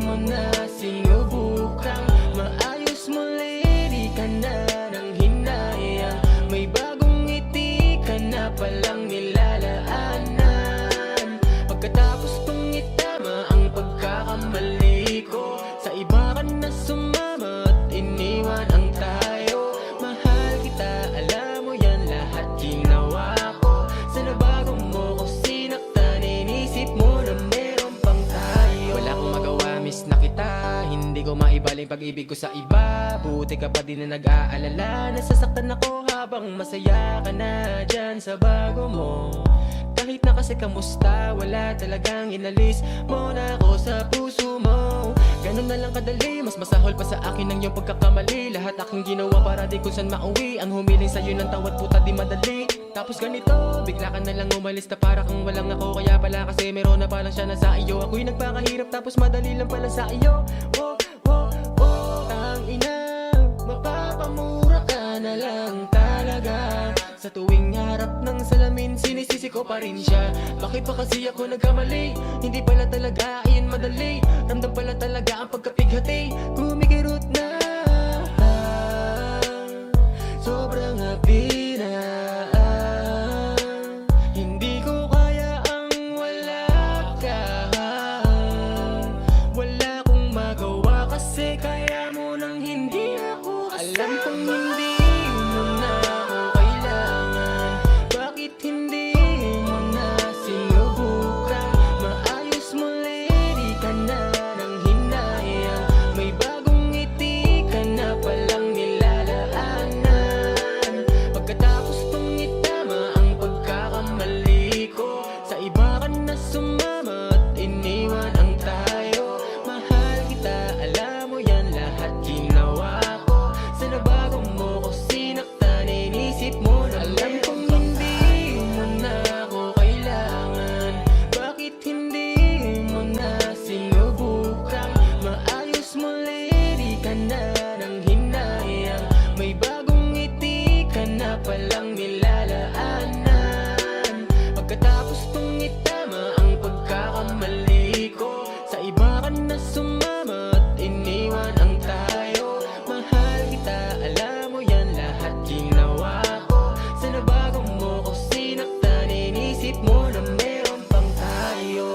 mo na sinubukang maayos muli? Di ka na nang hinayang, may bagong ngiti ka na palang nilalaanan. Pagkatapos kong itama ang pagkakamali ko, sa iba ka na sumama at iniwan ang tayo. Mahal kita, alam mo yan, lahat ginawa ko. Sa nabago mo ko sinaktan, inisip mo na meron pang tayo. Wala akong magawa, miss na kita, hindi ko maibaling pag-ibig ko sa iba. Buti ka pa din na nag-aalala, nasasaktan ako habang masaya ka na dyan sa bago mo. Kahit na kasi kamusta, wala talagang inalis mo na ako sa puso mo. Ganun na lang kadali, mas masahol pa sa akin ang iyong pagkakamali. Lahat aking ginawa para di kung saan mauwi, ang humiling sa'yo ng tawad puta di madali. Tapos ganito, bigla ka na lang umalis na para kang walang ako. Kaya pala kasi meron na palang siya na sa iyo. Ako'y nagpakahirap tapos madali lang pala sa iyo. Oh, oh, oh, ang ina, mapapamura ka na lang talaga. Sa tuwing harap ng salamin, sinisisi ko pa rin siya. Bakit pa kasi ako nagkamali? Hindi pala talaga iyan madali, ramdam pala talaga ang pagkapighati. Kumikirot na, sobrang happy na. Hindi ko kaya ang wala ka. Wala kong magawa kasi kaya mo nang hindi ako kasama. Alam kong hindi mo na ako kailangan, bakit hindi mo na sinubukan maayos muli? Di ka na nang hinayang, may bagong ngiti ka na palang nilalaanan. Pagkatapos kong itama ang pagkakamali ko, sa iba ka na sumama at iniwan ang tayo. Mahal kita, alam mo yan, lahat ginawa ko. Sa nabago mo ko sinaktan, inisip mo na alam kong hindi mo na ako kailangan, bakit hindi mo na sinubukan maayos muli? Di ka na nang hinayang, may bagong ngiti ka na palang nilalaanan. Pagkatapos kong itama ang pagkakamali ko, sa iba ka na sumama at iniwan ang tayo. Mahal kita, alam mo yan, lahat ginawa ko. Sa nabago mo ko sinaktan, inisip mo na meron pang tayo.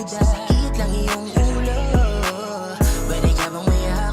Sakit lang iyong ulo, pwede ka bang mayak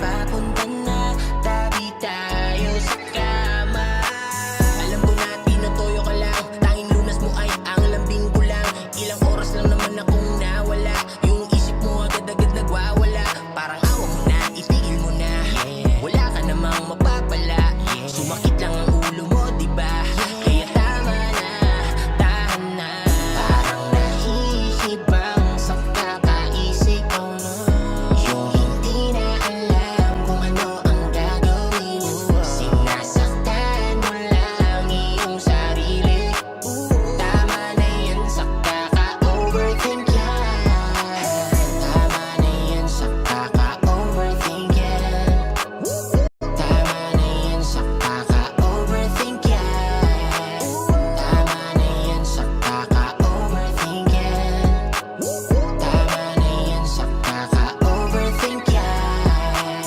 papunta na, tabi tayo sa kama. Alam ko na tinutuyo ka lang, tanging lunas mo ay ang lambing ko lang. Ilang oras lang naman akong nawala, yung isip mo agad-agad nagwawala. Parang awa mo na, itigil mo na, wala ka namang mapapala. Sumakit lang ang ulo mo, diba? Kaya tama na, tahan na. Parang nahihibang sa kakaisip ko na, yung hindi na alam kung ano ang gagawin mo. Sinasaktan mo lang iyong sarili. Tama na yan sa kaka-overthink yan. Tama na yan sa kaka-overthink yan. Tama na yan sa kaka-overthink yan. Tama na yan sa kaka-overthink yan. Tama na yan sa kaka-overthink yan.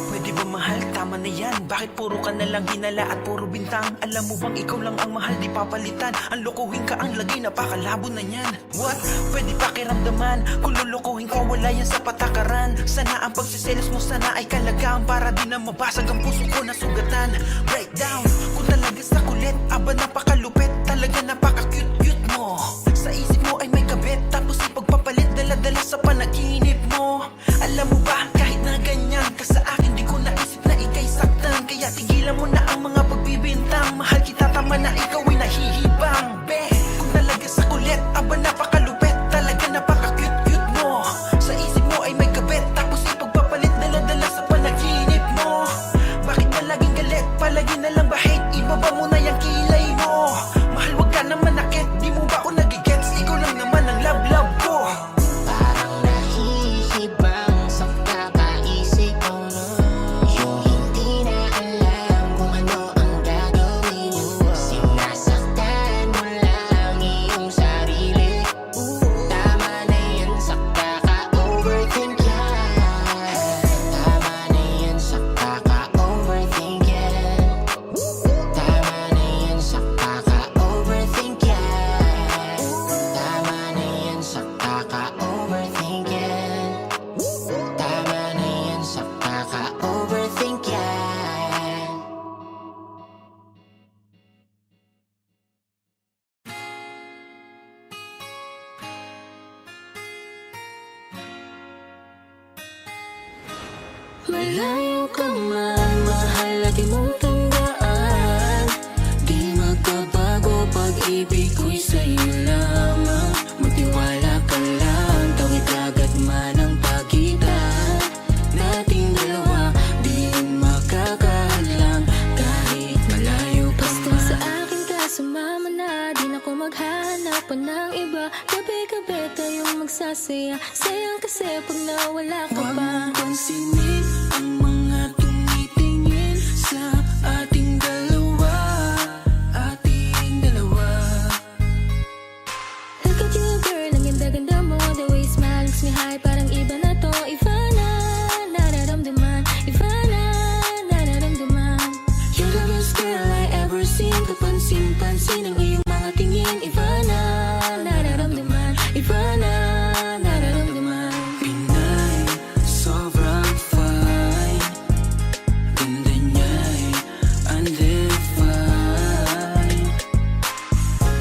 Pwede ba mahal? Tama na yan. Bakit puro ka na lang hinala at puro bintang? Alam mo bang ikaw lang ang mahal, di papalitan. Ang lokohin ka ang lagay, napakalabo na yan. What? Pwede pakiramdaman. Kung lulukuhin ko, wala yan sa patakaran. Sana ang pagsiselos mo sana ay kalagaan, para di na mabasag ang puso ko na sugatan. Breakdown, kung talaga sa kulit, aba napakalupit, talaga napaka-cute-cute mo. Sa isip mo ay may kabit, tapos ipagpapalit, dala-dala sa panaginip mo. Alam mo ba, kahit na ganyan ka sa akin, di ko naisip na ika'y saktan. Kaya tigilan mo na ang mga pagbibintang. Mahal kita, tama na, ikaw ay nahihibang. Be, kung talaga sa kulit, aba napakalupit, talaga napaka-cute-cute mo. Sa isip mo ay may kabit, tapos ipagpapalit, dala-dala sa panaginip mo. Bakit ka laging galit, palagi na lang bahit, ibaba mo na yung kilay mo. Mahal, wag ka naman nakit, di mo ba ako nagigets? Ikaw lang naman ang love-love ko. Parang nahihibang sa kakaisip ko na, yung hindi na alam kung ano ang gagawin mo. Sinasaktan mo lang iyong sarili. Tama na yan sa kaka-overthink yan. Tama na yan sa kaka-overthink yan. Tama na yan sa kaka-overthink yan. Tama na yan sa kaka-overthink yan. Tama na yan sa kaka-overthink yan. Malayo ka man, mahal, lagi mong tandaan. Di magbabago, pag-ibig ko'y sa'yo lamang. Magtiwala ka lang, tawid agad man ang pagitan nating dalawa, di makakahadlang kahit malayo ka man. Basta sa akin ka sumama na, di na ko maghanap pa ng iba. Gabi-gabi tayong magsasaya, sayang kasi pag nawala ka Huwag pa. mong pansinin ang mga tumitingin sa ating dalawa, ating dalawa. Look at you girl, ang ganda-ganda mo. The way you smile makes me high, parang iba na to. Iba na, nararamdaman. Iba na, nararamdaman. You're the best girl I ever seen. Kapansin-pansin ang iyong mga tingin. Iba na, nararamdaman. Iba na, nararamdaman. Pinay, sobrang fine. Ganda niya'y undefined.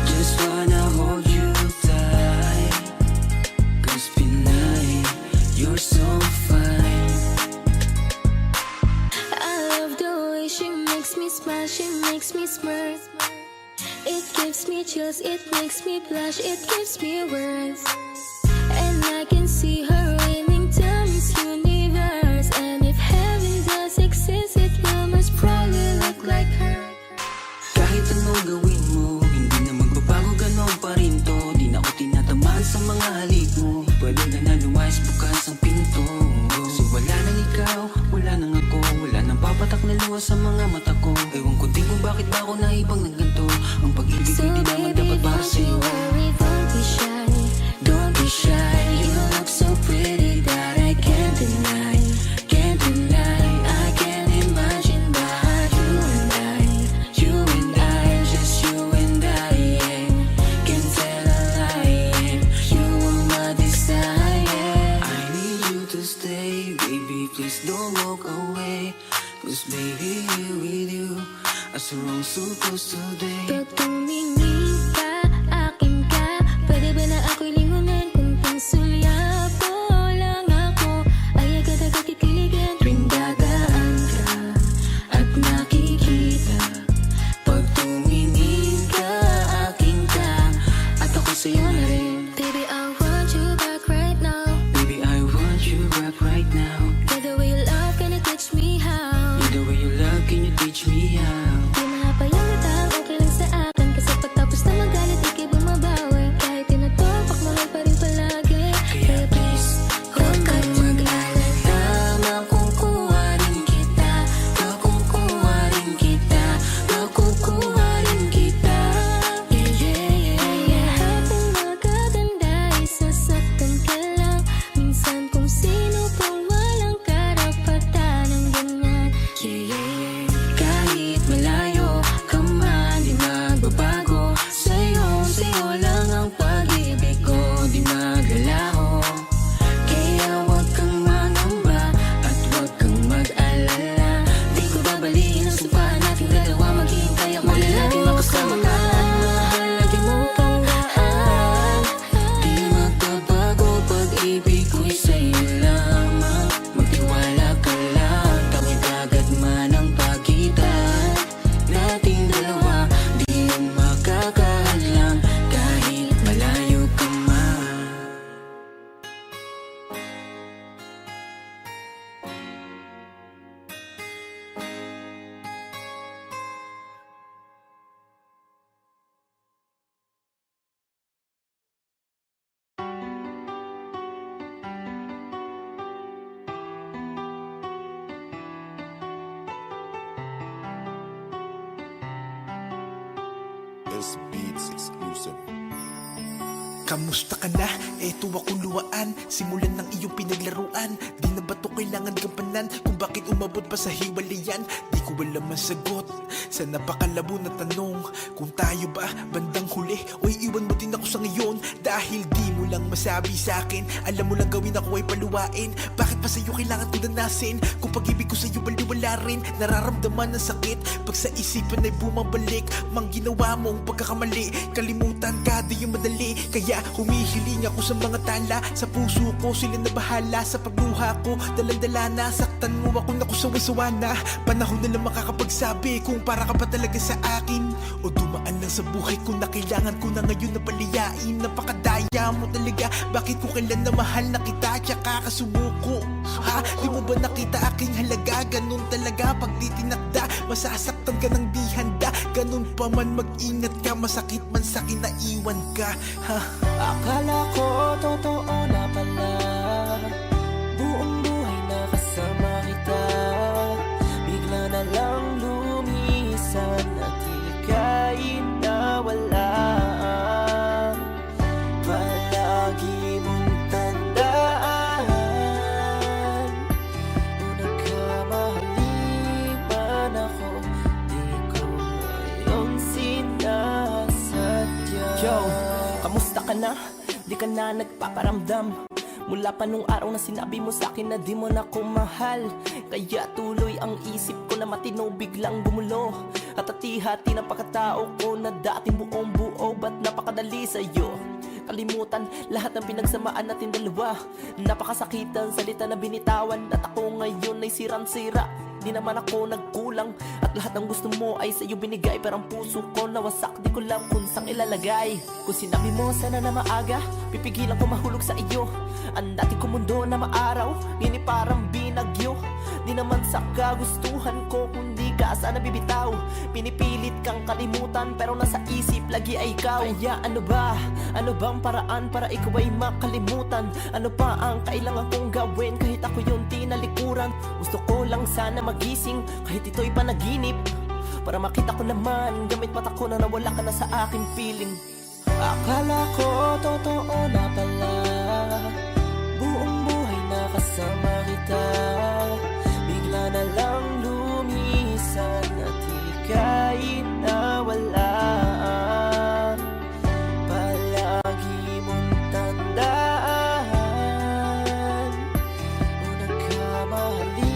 Just wanna hold you tight, 'cause Pinay, you're so fine. I love the way she makes me smile, she makes me smirk. It gives me chills, it makes me blush, it gives me words. And I can see her winning down this universe. And if heaven does exist, it will most probably look like her. Kahit anong gawin mo, hindi na magbabago, ganon pa rin to. Di na ako tinatamaan sa mga halik mo. Pwede ka na lumayas, bukas ang pinto. Kasi wala nang ikaw, wala nang ako, wala nang papatak na luha sa mga mata ko. Ewan ko din kung bakit ba ako naibang ng ganito. Ang pag-ibig So ko'y di naman baby, dapat para don't sa'yo. you worry, don't be shy. Don't be shy, you look so pretty that I can't deny. Can't deny, I can't imagine but you and I, just you and I, yeah. Can't tell a lie, yeah. You are my desire. I need you to stay, baby, please don't go walk away. Cause baby, here with you, I saw wrong supposed today. Pag tumingin ka, akin ka, pwede ba na ako'y lingunan? Kunting sulyap mo lang ako, ay agad-agad kikiligan. Tuwing dadaan ka at nakikita, Pag tumingin ka, akin ka, at ako sa'yo na rin. baby, I want you back right now. Baby, I want you back right now. By the way you love, can you teach me how? The way you love, can you teach me how? Di mapayang okay lang sa akin, kasi pagtapos na magalit, di kayo bumabawi. Kahit tinatawag, mahal pa rin palagi. Kaya please, huwag kang mag-alala. Makukuha rin kita, makukuha rin kita, makukuha rin kita. Yeah, yeah, yeah, yeah. Lahat ng magaganda ay sasaktan ka lang. Minsan kung sino pang walang karapatan ng ganyan. Yeah, yeah, yeah. Kahit malayo ka man, di magbabago. Sa'yo lang ang pag-ibig ko, di maglalaho. Kaya huwag kang mangamba at huwag kang mag-alala. Di ko babaliin ang sumpaan nating dalawa. Maghihintay ako na laging makasama ka. Mahal, lagi mong tandaan, di magbabago pag-ibig ko'y sa'yo lamang. Magtiwala ka lang, tawid agad man ang pagitan nating dalawa. Di yan makakahadlang kahit malayo ka man. S Beats exclusive. Kamusta ka na? Eto ako luwaan. Simulan ng iyong pinaglaruan. Di na ba to kailangan gampanan? Kung bakit umabot pa sa hiwalayan? Di ko alam ang sagot sa napakalabo na tanong. Kung tayo ba bandang huli o iiwan mo din ako sa ngayon? Dahil di mo lang masabi sa akin, alam mo lang gawin ako ay paluwain. Bakit pa sa'yo kailangan ko danasin? Kung pag-ibig ko sa'yo baliwala rin, nararamdaman ng sakit pag sa isipan ay bumabalik. Mang ginawa mong pagkakamali, kalimutan ka di yung madali. Kaya humihiling ako sa mga tala, sa puso ko sila na bahala. Sa pagluha ko, dalandala na, saktan mo ako, naku sawa-sawa na. Panahon na lang makakapagsabi kung para ka pa talaga sa akin, o dumaan lang sa buhay ko na kailangan ko na ngayon na paliyain. Napakadaya mo talaga, bakit ko kailan na mahal na kita tsaka kasumuko? Ha? Di mo ba nakita aking halaga? Ganun talaga pag di tinakda, masasaktan ka ng di handa. Ganun pa man, mag-ingat ka, masakit man sa'kin na iwan ka. Ha? Akala ko totoo na pala, buong buhay na kasama kita. Bigla na lang lumisan at ika'y nawala. Palagi mong tandaan, kung nagkamali man ako, di ko ngayon sinasadya. Yo, kamusta ka na? Di ka na nagpaparamdam mula pa nung araw na sinabi mo sa'kin na di mo na ko mahal. Kaya tuloy ang isip ko na matino biglang gumulo. At hati-hati ng pagkatao ko na dating buong buo. Ba't napakadali sa'yo kalimutan lahat ng pinagsamaan natin dalawa? Napakasakitan salita na binitawan, at ako ngayon ay sirang-sira. Di naman ako nagkulang, at lahat ng gusto mo ay sa'yo binigay. Pero ang puso ko nawasak, di ko lang kung saan ilalagay. Kung sinabi mo sana na maaga, pipigilan ko mahulog sa iyo. Ang dati ko mundo na maaraw, nini parang binagyo. Di naman sa kagustuhan ko, kundi ka sana bibitaw. Pinipilit kang kalimutan, pero nasa isip lagi ay ikaw. Kaya ano ba? Ano bang paraan para ikaw ay makalimutan? Ano pa ang kailangan kong gawin kahit ako yung tinalikuran? Gusto ko lang sana magising kahit ito'y panaginip, para makita ko naman gamit mata ko na nawala ka na sa aking piling. Akala ko totoo na pala, buong buhay na kasama kita. Bigla na lang lumisan at ika'y nawala. Palagi mong tandaan, kung nagkamali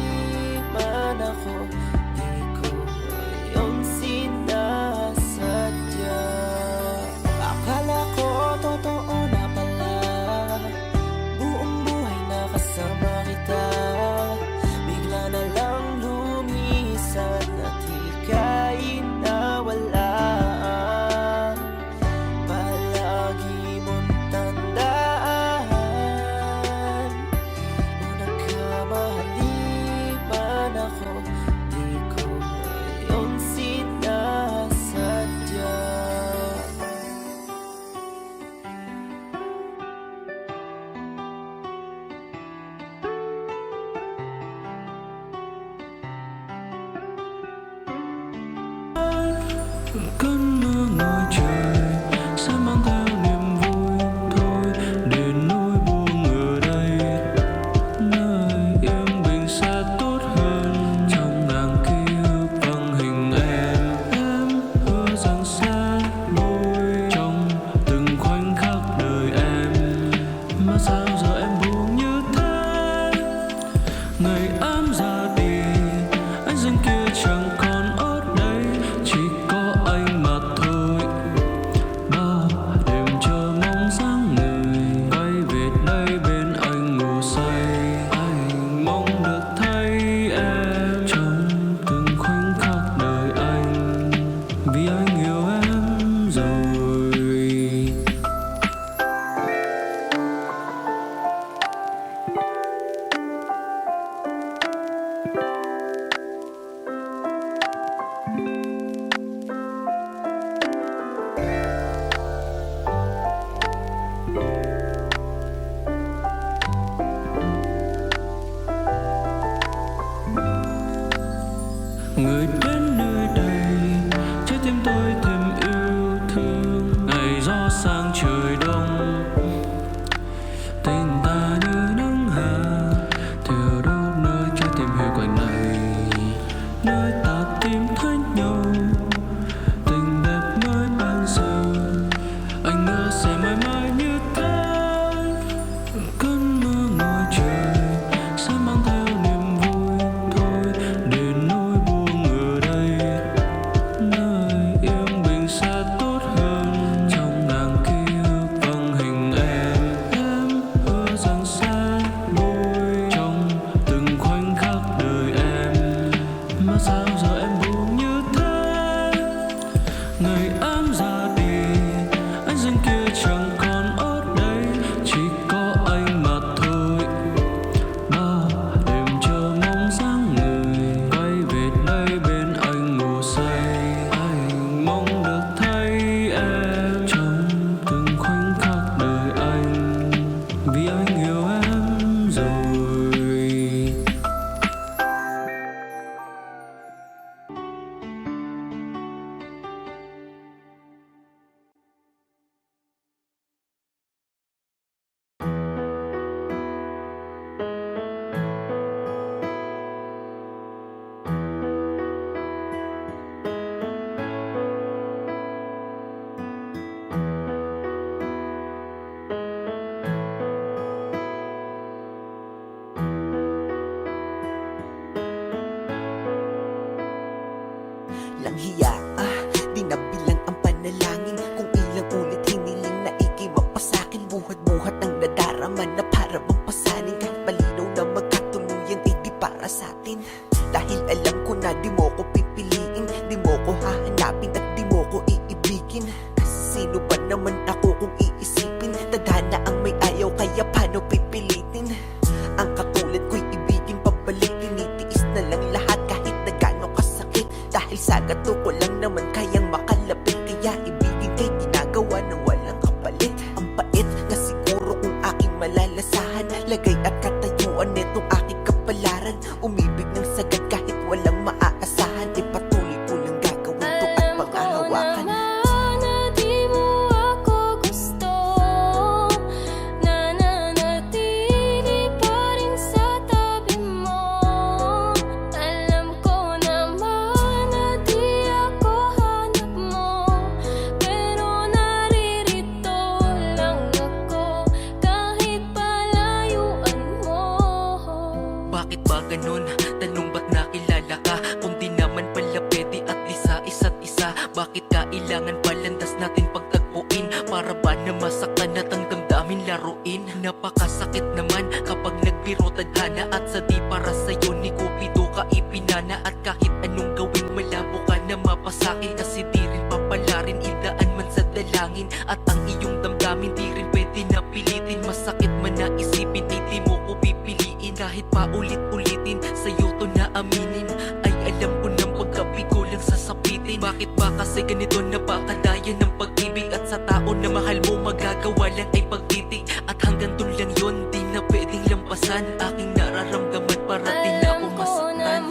Người đến nơi đây trái tim tôi thêm yêu thương. Ngày gió sang trời đông, tình ta như nắng hạ thiêu đốt nơi trái tim hiu quạnh này, nơi ta tìm thấy nhau, tình đẹp mới ban giờ. Anh ngỡ sẽ mãi mãi như thế, cơn mưa ngoài trời sẽ mang theo niềm vui thôi, để nỗi buồn ở đây, nơi yên bình sẽ tốt hơn. Trong ngàn ký ức vang hình em hứa rằng sẽ vui trong từng khoảnh khắc đời em. Mà sao giờ em buồn như thế? Ngày em ra đi, anh dưng kia chẳng còn ở đây, chỉ có anh mà thôi. Bao đêm chờ mong dáng người quay về đây bên anh ngủ say. Anh mong được thấy em trong từng khoảnh khắc đời anh, vì anh yêu em rồi. Lang hiya, di nabilang ang panalangin. Kung ilang ulit hiniling na ikimapasakin. Buhat-buhat ang nadarama na para bang pasanin. Kahit malinaw na magkatuluyan ay di para sa atin. Dahil alam ko na di mo ko pipiliin, di mo ko hahanapin at di mo ko iibigin. Kasi sino ba naman ako kung iisipin? Tadhana ang may ayaw, kaya paano pipilitin? Ang katulad ko'y ibigin pabalik, tinitiis na lang lahat kahit na gaano kasakit. Dahil sa gato ko lang naman kayang makalapit, kaya ibigin kay ginagawa ng walang kapalit. Ang pait na siguro kung aking malalasahan, lagay at katayuan netong aking kapalaran. Umibig ng sagad kahit walang maaasahan, ipatuloy ko lang gagawin to at Alam ko panghahawakan. naman na di mo ako gusto, nananatili pa rin sa tabi mo. Alam ko naman na di ako hanap mo, pero naririto lang ako kahit palayuan mo. Bakit ba ganun? Tanong ba't nakilala ka? Kung di naman pala pwede at lisa isa't isa. Bakit kailangan palandas natin pagtagpuin? Para ba na masaktan at ang damdamin laruin? Napakasakit naman kapag nagbiro tadhana, at sa di para sa'yo ni Cupido ka ipinana. At kahit anong gawin malabo ka na mapasakin, kasi di rin papalarin, idaan man sa dalangin. At ang iyong damdamin di rin pwede na pilitin. Masakit man na isipin, di mo ko pipiliin. Kahit pa ulit-ulitin, sa'yo to na aminin, ay alam ko ng pagkabigo lang sasapitin. Bakit ba kasi ganito napakadaya ng pag-ibig? At sa tao na mahal mo magagawa lang ay pagtitig. At hanggang dun lang yun, di na pwedeng lampasan. Aking nararamdaman para di na ako Alam ko masaktan. naman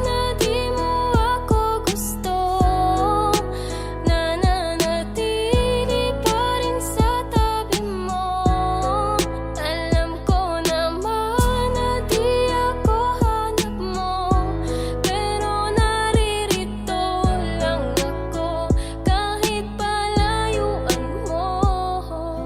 na di mo ako gusto, nananatili pa rin sa tabi mo. Alam ko naman na di ako hanap mo, pero naririto lang ako kahit palayuan mo.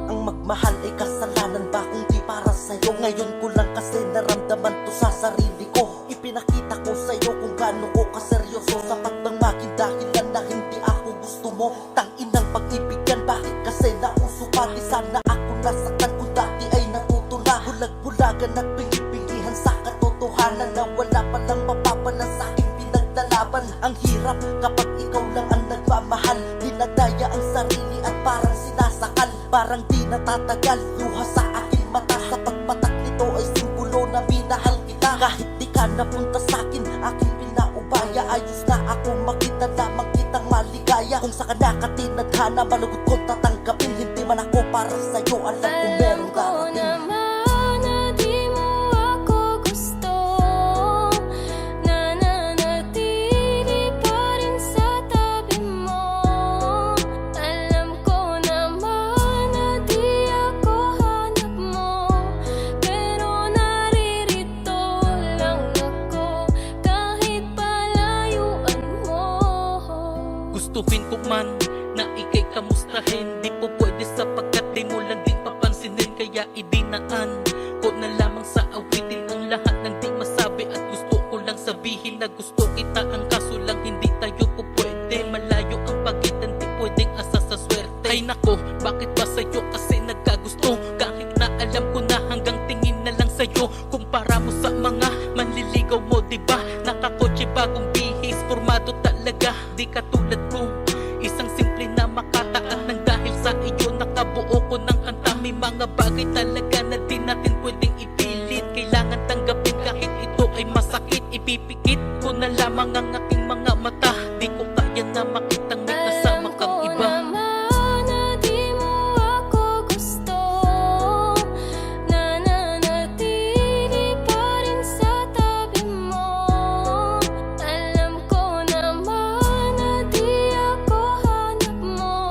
Ang magmahal ay kasalanan ba kung di para sa'yo? Ngayon ko lang kasi naramdaman to sa sarili ko. Ipinakita ko sa'yo kung gaano ko kaseryoso. Sapat bang maging dahilan na hindi ako gusto mo? Tanginang pag-ibig yan, bakit kasi nauso pa? Di sana ako nasaktan kung dati ay natuto na. Bulag-bulagan at pingi-pingihan sa katotohanan na wala palang mapapalan sa aking pinaglalaban. Ang hirap kapag ikaw lang ang nagmamahal, dinadaya ang sarili at parang sinasakal. Parang di natatagal, luha sa aking mata. Sa pagpatak nito ay simbolo na minahal kita. Kahit di ka napunta sa'kin, aking pinaubaya. Ayos na ako makita lamang kitang maligaya. Kung sa kanya ka tinadhana, malugod kong tatanggapin. Hindi man ako para sa'yo, alam ko Alam merong ko darating. naman na di mo ako gusto, nananatili gustuhin ko man na ikay kamustahin. Di po pwede sapagkat di mo lang din papansinin. Kaya idinaan ko na lamang sa awitin ang lahat ng di masabi. At gusto ko lang sabihin na gusto kita. Ang kaso lang hindi tayo po pwede. Malayo ang pagitan, di pwedeng asa sa swerte. Ay nako, bakit ba sa'yo kasi nagkagusto? Kahit na alam ko na hanggang tingin na lang sa'yo. Kumpara mo sa mga manliligaw mo, diba? Nakakotse bagong bihis, formado talaga. Di katulad ko, isang simple na makataan ng dahil sa iyo nakabuo ko ng anta. May mga bagay talaga na di natin pwedeng ipilit. Kailangan tanggapin kahit ito ay masakit. Ipipikit ko na lamang ang aking mga mata. Di ko kaya na makitang may kasama kang Alam ko iba. naman na di mo ako gusto. Nananatili pa rin sa tabi mo. Alam ko naman na di ako hanap mo.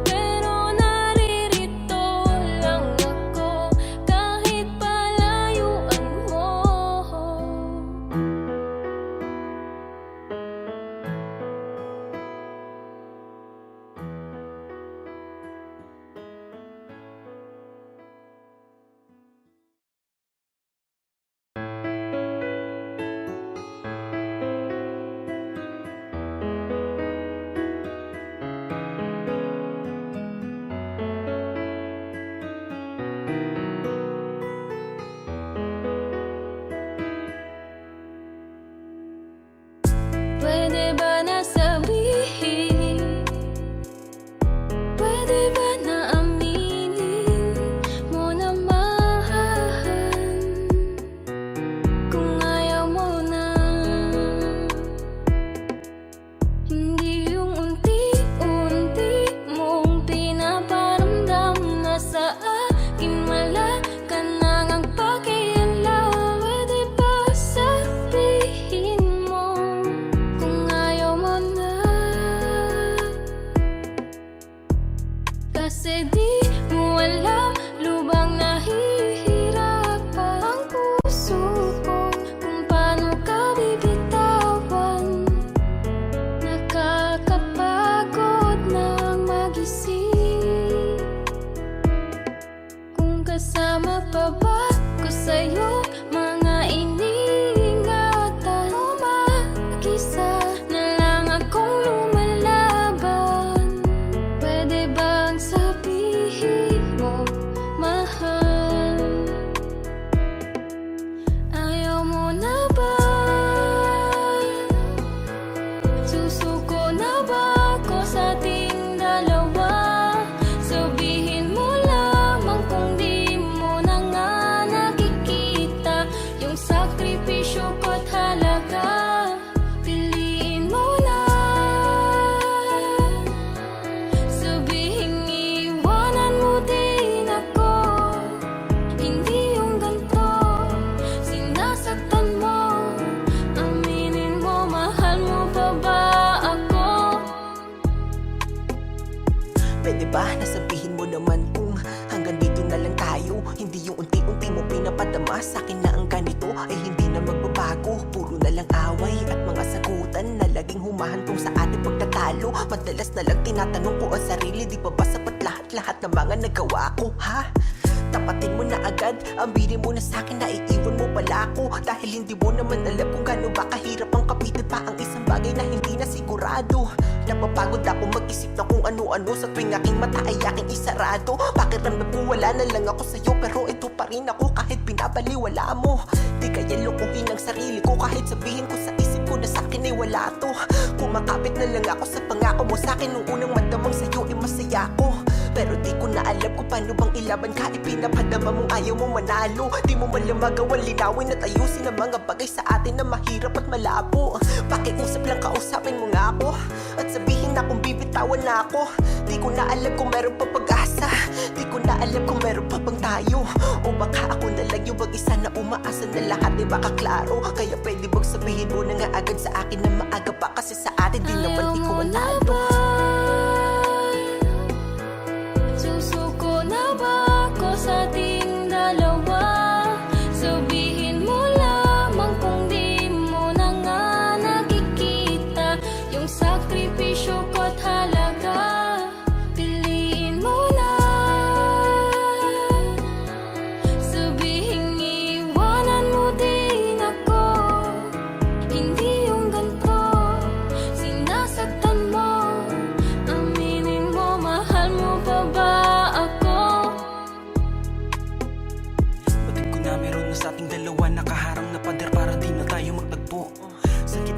Pero naririto lang ako kahit palayuan mo. Pwede ba na sabihin? Pwede ba na aminin mo na mahal? Kung ayaw mo na, hindi yung unti-unti mong pinaparamdam na sa akin wala ka nang ang pakialam. Pwede ba sabihin mo kung ayaw mo na? Kasi di mo alam, lubang nahihirapan ang puso ko kung paano ka bibitawan. Nakakapagod nang mag-isip kung kasama pa ba ko sa'yo mga iniingatan. O mag-isa na lang akong lumalaban. Pwede bang sabihin mo, mahal? Ayaw mo na ba? Susuko na ba ako sa ating dalawa? Sabihin mo lamang kung di mo na nga nakikita yung sakripisyo ko't halaga. Piliin mo na. Sabihin iwanan mo din ako. Hindi yung ganito, sinasaktan mo. Aminin mo, mahal mo pa ba ako? Pwede ba nasabihin mo naman kung hanggang dito na lang tayo? Hindi yung unti-unti mo pinapadama sa akin na ang ganito ay hindi na magbabago. Puro na lang away at mga sagutan na laging humahantong sa ating pagtatalo. Madalas na lang tinatanong ko ang sarili, di pa ba sapat lahat ng mga nagawa ko, ha? Tapatin mo na agad, ambilin mo na sa'kin na iiwan mo pala ako. Dahil hindi mo naman alam kung gaano ba kahirap ang kapitan pa ang isang bagay na hindi na sigurado. Napapagod ako mag-isip na kung ano-ano sa tuwing aking mata ay aking isarado. Pakiramdam ko wala na lang ako sa'yo, pero ito pa rin ako kahit pinabaliwala mo. Di kaya lukuhin ang sarili ko kahit sabihin ko sa isip ko na sa'kin ay wala to. Kumakapit na lang ako sa pangako mo sa'kin nung unang madamang sa'yo ay masaya ko. Pero di ko na alam kung paano bang ilaban ka. Ipinapadama mong ayaw mo manalo. Di mo man lang magawang linawin at ayusin ang mga bagay sa atin na mahirap at malabo. Pakiusap lang, kausapin mo nga ako at sabihin na kung bibitawan na ako. Di ko na alam kung meron pa pag-asa. Di ko na alam kung meron pa bang tayo. O baka ako na lang yung mag-isa na umaasa na lahat ay baka klaro. Kaya pwede bang sabihin mo na nga agad sa akin na maaga pa. Kasi sa atin di naman ikaw ang talo. Susuko na ba ako sa ating dalawa? Sabihin mo lamang kung di mo na nga nakikita yung sakripisyo ko't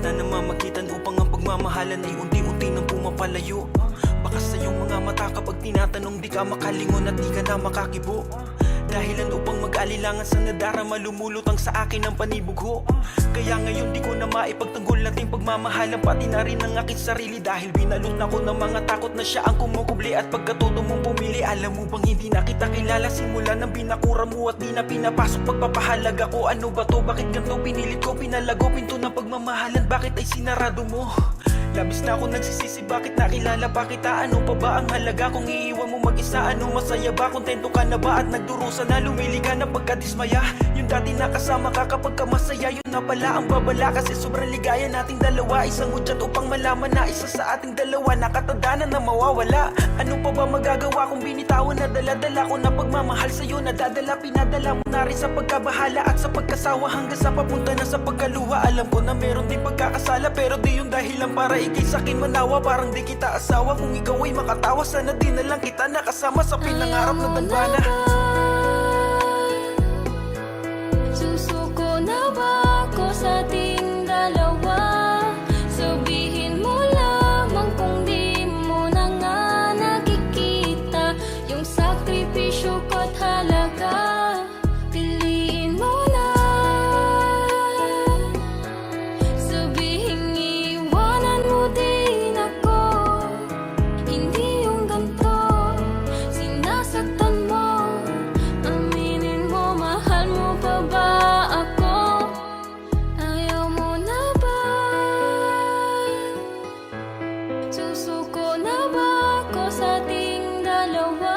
gitna na mamagitan upang ang pagmamahalan ay unti-unti nang pumapalayo. Baka sa iyong mga mata kapag tinatanong di ka makalingon at di ka na makakibo. Dahilan upang mag-alilangan sa nadarama, lumulutang sa akin ang panibugho. Kaya ngayon di ko na maipagtanggol nating pagmamahalan, pati na rin ang aking sarili. Dahil binalot na ko ng mga takot na siya ang kumukubli. At pagkatuto mong pumili, alam mo bang hindi na kita kilala simula nang binakura mo at di na pinapasok pagpapahalaga ko. Ano ba to? Bakit ganito pinilit ko? Pinalago pinto ng pagmamahalan, bakit ay sinarado mo? Labis na ako nagsisisi, bakit nakilala pa kita? Ano pa ba ang halaga kung iiwan mo mag-isa? Ano masaya ba? Kontento ka na ba? At nagdurusa na lumili ka na pagkadismaya? Yung dati nakasama ka kapag ka masaya, yun na pala ang babala. Kasi sobrang ligaya nating dalawa, isang udyat upang malaman na isa sa ating dalawa nakatanda na mawawala. Ano pa ba magagawa kung binitawan na dala-dala ko na pagmamahal sa'yo? Nadadala, pinadala mo na rin sa pagkabahala at sa pagkasawa hanggang sa papunta na sa pagkaluha. Alam ko na meron din pagkakasala, pero di yung dahilan para ikay sa'kin manawa. Parang di kita asawa, kung ikaw ay makatawa, sana di na lang kita nakasama sa pinangarap na dambana. Susuko na ba ako sa ating dalawa? Sabihin mo lamang kung di mo na nga nakikita yung sakripisyo ko't halaga. Piliin mo na. Sabihin iwanan mo din ako. Hindi yung ganito, sinasaktan mo. Aminin mo, mahal mo pa ba ako? Ayaw mo na ba? Susuko na ba ako sa ating dalawa?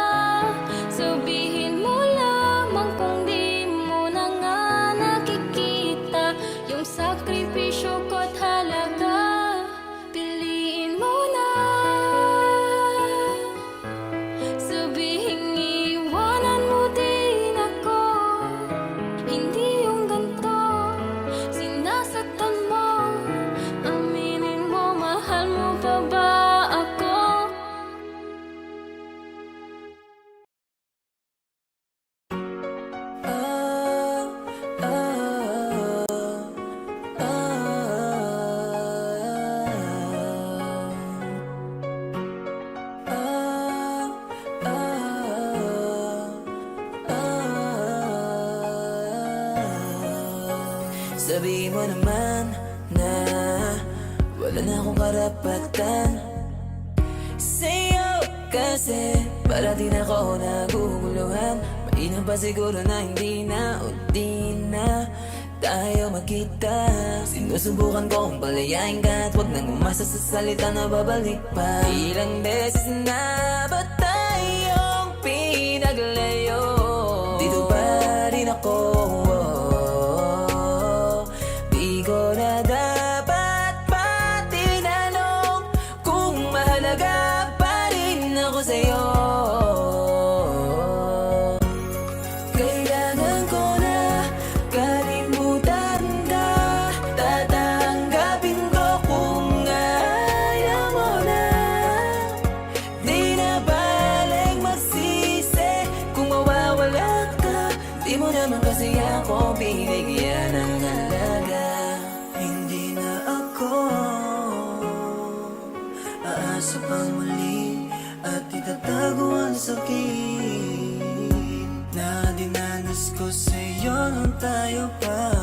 Sabihin mo lamang kung di mo na nga nakikita yung sakripisyo ko't halaga. Piliin mo na. Sabihin iwanan mo din ako. Hindi yung ganito, sinasaktan mo. Aminin mo, mahal mo pa ba ako? Sabihin mo naman na wala na akong karapatan sa'yo, kasi parating ako naguguluhan. Mainam pa siguro na hindi na o di na tayo magkita. Sinusubukan kong palayain ka at wag nang umasa sa salita na babalik pa. Ilang beses na ba tayong pinaglayo? Dito pa rin ako. Di ko na dapat pa tinanong kung mahalaga pa rin ako sa'yo. Kailangan ko na kalimutan ka. Tatanggapin ko kung ayaw mo na. Di na balik magsisi kung mawawala ka. Di mo naman kasi ako binigyan ng halaga. Hindi na ako aasa pang muli at itatago ang sakit na dinanas ko sa'yo nung tayo pa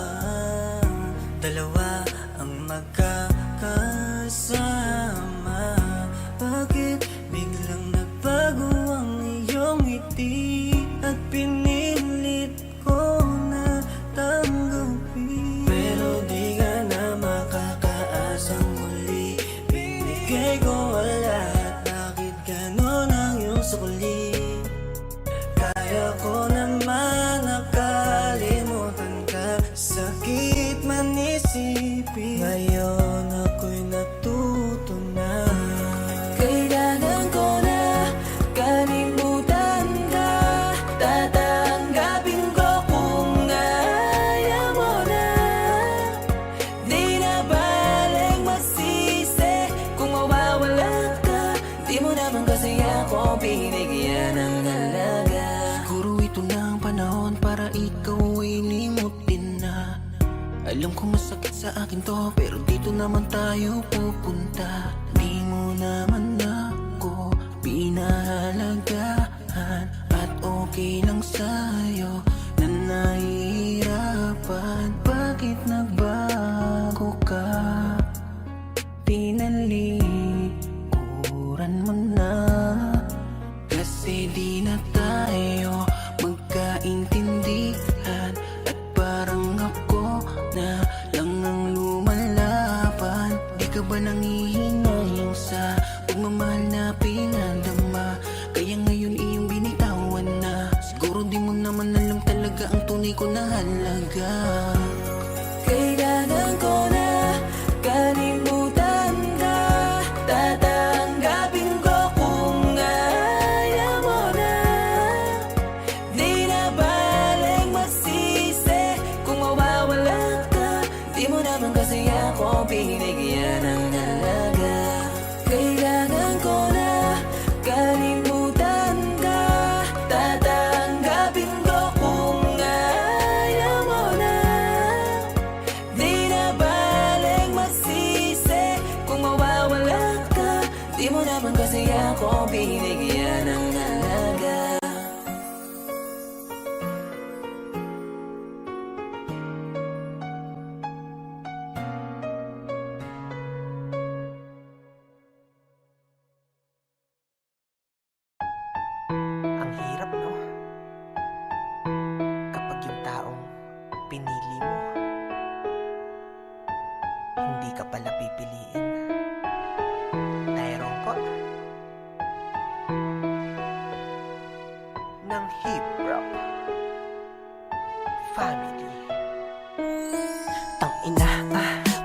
dalawa ang magkakasama. Bakit biglang nagbago ang iyong ngiti at pinilit ko na tanggapin? Pero di ka na makakaasang muli. Binigay ko ang lahat, bakit ganon ang iyong sukli? Kaya ko naman nakalimutan ka, sakit man isipin. Ngayon ako'y natuwa sa akin to, pero dito naman tayo pupunta. Di mo naman ako pinahalagahan, at okay lang sa'yo na nahihirapan. Bakit nagbago ka? Tinalikuran mo na, kasi di na tayo magkaintindihan. At parang ako na lang ang lumalaban. Di ka ba nangihinayang sa pagmamahal na pinadama? Kaya ngayon iyong binitawan na. Siguro di mo naman alam talaga ang tunay ko na halaga. Kailangan ko na kalimutan ka. Tatanggapin ko kung ayaw mo na. Di na balik magsisi kung mawawala ka. Di mo naman kasi ako binigyan ng halaga. Kailangan ko na kalimutan ka. Tatanggapin ko kung ayaw mo na. Di na balik magsisi kung mawawala ka. Di mo naman kasi ako binigyan ng halaga. Ang hirap, no? Kapag yung taong pinili mo, hindi ka pala pipiliin. Tyrone po ng Hip Hop Family. Tangina,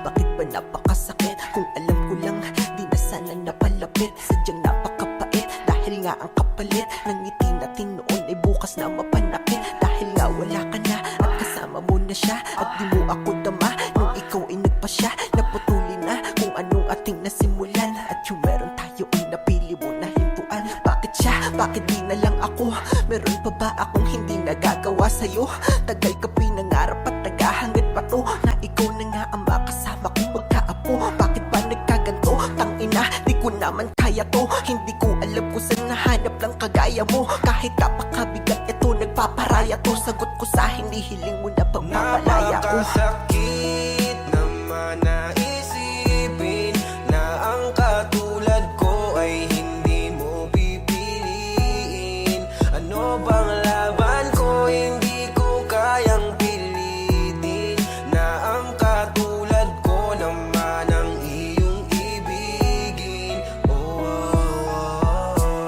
bakit ba napakasakit? Kung alam ko lang, di na sana napalapit. Sadyang napakapait, dahil nga ang kapalit ng ngiti natin noon ay bukas na mapanakit. Dahil nga wala ka na at kasama mo na siya, at di mo ako dama nung ikaw ay nagpasya. Naputuli na kung anong ating nasimulan, at yung meron tayo ay napili mo na hintuan. Bakit siya? Bakit di na lang ako? Meron pa ba akong hindi nagagawa sa'yo? Tagal ka pinangarap at naghahangad pa to, na ikaw na nga ang makasama kong magkaapo. Bakit ba nagkaganto? Tangina, di ko naman kaya to. Hindi ko alam kung saan nahanap lang kagaya mo. Kahit napakabigat ito, nagpaparaya to. Sagot ko sa hinihiling mo na pagpapalaya ko. Napakasakit naman na isipin na ang katulad ko ay hindi mo pipiliin. Ano bang laban ko, hindi ko kayang pilitin, na ang katulad ko naman ang iyong ibigin.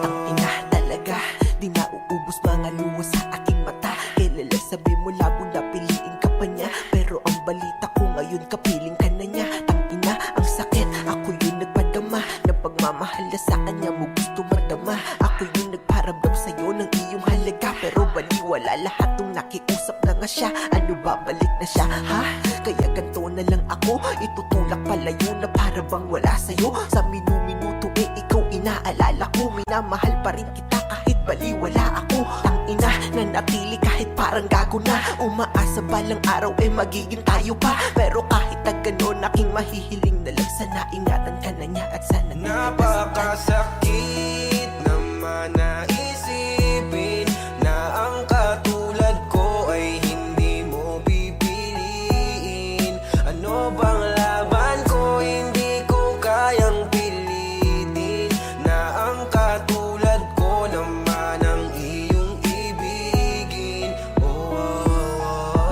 Tangina talaga, di na uubos mga luha sa aking mata. Kailan sabi mo labo na piliin ka pa niya, pero ang balita ko ngayon kapiling ka na niya. Tangina, ang sakit, ako yung nagpadama ng pagmamahal na sa kanya mo gusto madama. Ako yung nagparamdam sa'yo ng iyong halaga, pero baliwala lahat nung nakiusap na nga siya. Ano ba, balik na siya, ha? Kaya ganto na lang ako, itutulak palayo na para bang wala sa'yo. Sa minu-minuto ikaw inaalala ko. Minamahal pa rin kita kahit baliwala ako. Tangina, nanatili kahit parang gago na. Umaasa balang araw magiging tayo pa. Pero kahit na gano'n, aking mahihiling na lang sana ingatan ka na niya, at sana Napakasakit naman na isipin na ang katulad ko ay hindi mo pipiliin. Ano bang laban ko, hindi ko kayang pilitin, na ang katulad ko naman ang iyong ibigin.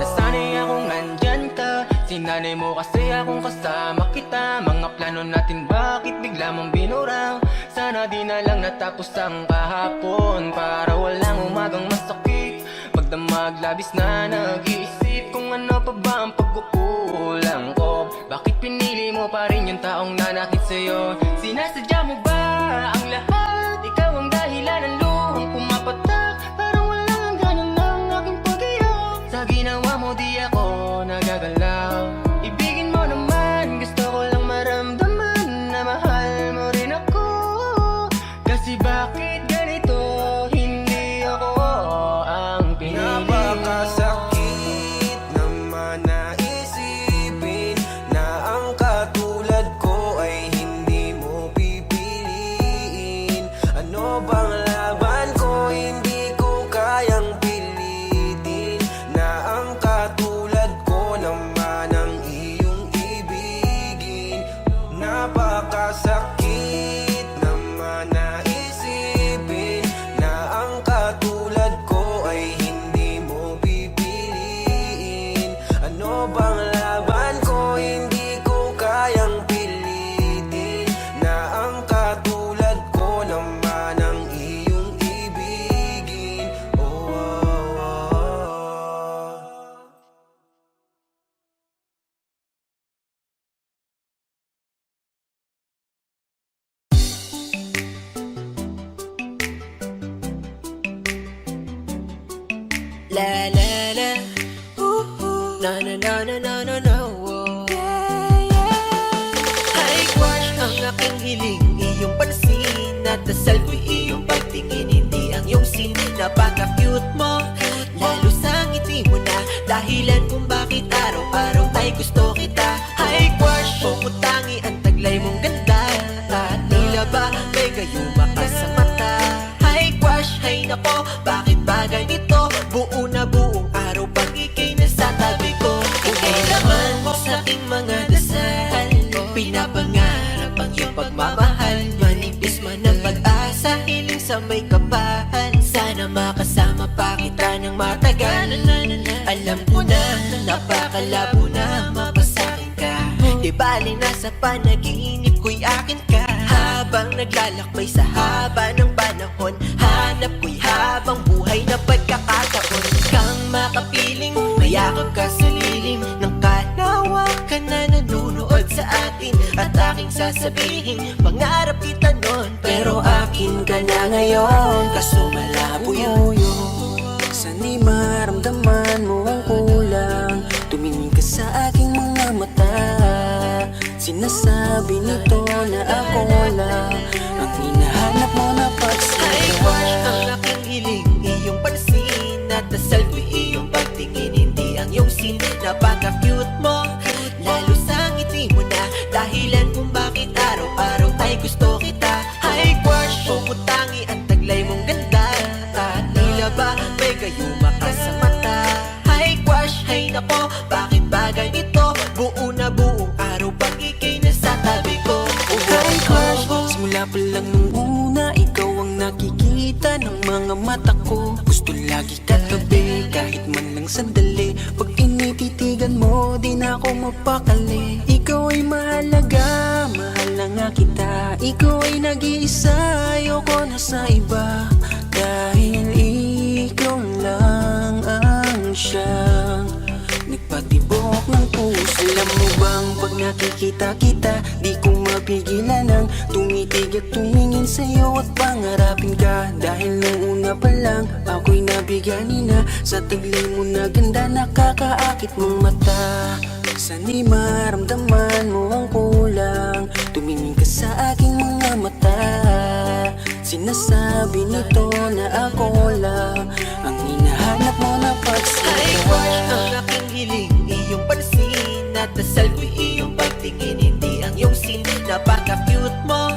Nasanay akong nandyan ka, sinanay mo kasi akong kasama kita. Mga plano natin bakit bigla mong binurang? Sana di na lang natapos ang kahapon, para walang umagang masakit. Magdamag labis na nag-iisip kung ano pa ba ang pagkukulang ko. Bakit pinili mo pa rin yung taong nanakit sa'yo? Sinasadya mo ba ang lahat? Ikaw ang dahilan ng luhang pumapatak. Parang walang ganun ang aking pag-iyo. Sa ginawa mo di ako nagagalaw. Ibigin mo naman, gusto ko lang maramdaman na mahal mo rin ako. Kasi bakit ganito, hindi ako ang pinili mo. Napakasakit naman na isipin na Na na na na na na na oh. Ay crush, ang aking hiling, iyong pansin. At dasal ko'y iyong pagtingin, hindi ang iyong sin. Napaka-cute mo, lalo sa ngiti mo na dahilan kung bakit araw-araw ay gusto kita. Ay crush, pumutangi ang taglay mong ganda. At tila ba may gayuma ka sa mata. Ay crush, ay nako, bakit ba ganito? Buo na buong araw pag ika'y nasa tabi ko. Ika'y laman sa aking mga dasal, pinapangarap ang iyong pagmamahal. Manipis man ang pag-asa, hiling sa may kapal. Sana makasama pa kita ng matagal. Alam ko na, napakalabo na mapasakin ka. Di bali nasa panaginip ko'y akin ka. Habang naglalakbay sa haba ng panahon, hanap ko'y habang buhay na pagkakataon. Kang makapiling, mayakap ka sa lilim ng kalawakan na nanunood sa atin. At aking sasabihin, pangarap kita nun, pero akin ka na ngayon. Kaso malabo yun. Sana'y maramdaman mo ang kulang. Tumingin ka sa aking mga mata. Sinasabi nito na ako lang ang hinahanap mo na Ay pagsaya. crush, ang aking hiling, iyong pansin. At dasal ko'y iyong pagtingin, hindi ang iyong sin. Napaka-cute mo, lalo sa ngiti mo na dahilan kung bakit araw-araw ay gusto kita. Ay crush, pumutangi ang taglay mong ganda. At tila ba may gayuma ka sa mata. Ay crush, ay nako, bakit ba ganito? Buo na buong araw pag ika'y nasa tabi ko. Ay crush, simula pa lang nung una, ikaw ang nakikita ng mga mata ko. Gusto lagi katabi, kahit man lang sandali. Pag tinititigan mo, di na ako mapakali. Ikaw ay mahalaga, mahal na nga kita. Ikaw ay nag-iisa, ayoko na sa iba. Dahil ikaw lang ang siyang nagpatibok ng puso. Alam mo bang pag nakikita kita, di ko mapigilan ang tumitig at tumingin sa'yo at pangarapin ka. Dahil nung una pa lang, ako'y nabigani na sa taglay mo na ganda, nakakaakit mong mata. Sana'y maramdaman mo ang kulang. Tumingin ka sa aking mga mata. Sinasabi nito na ako lang ang hinahanap mo na Ay pagsaya. crush, ang aking hiling, iyong pansin. At dasal ko'y iyong pagtingin, hindi ang iyong sin. Napaka-cute mo,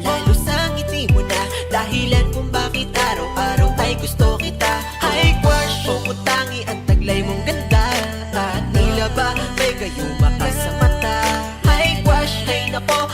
lalo sa ngiti mo na dahilan kung bakit araw-araw ay gusto kita. Ay crush, pumutangi ang taglay mong ganda. At tila ba may gayuma ka sa mata. Ay crush, ay nako,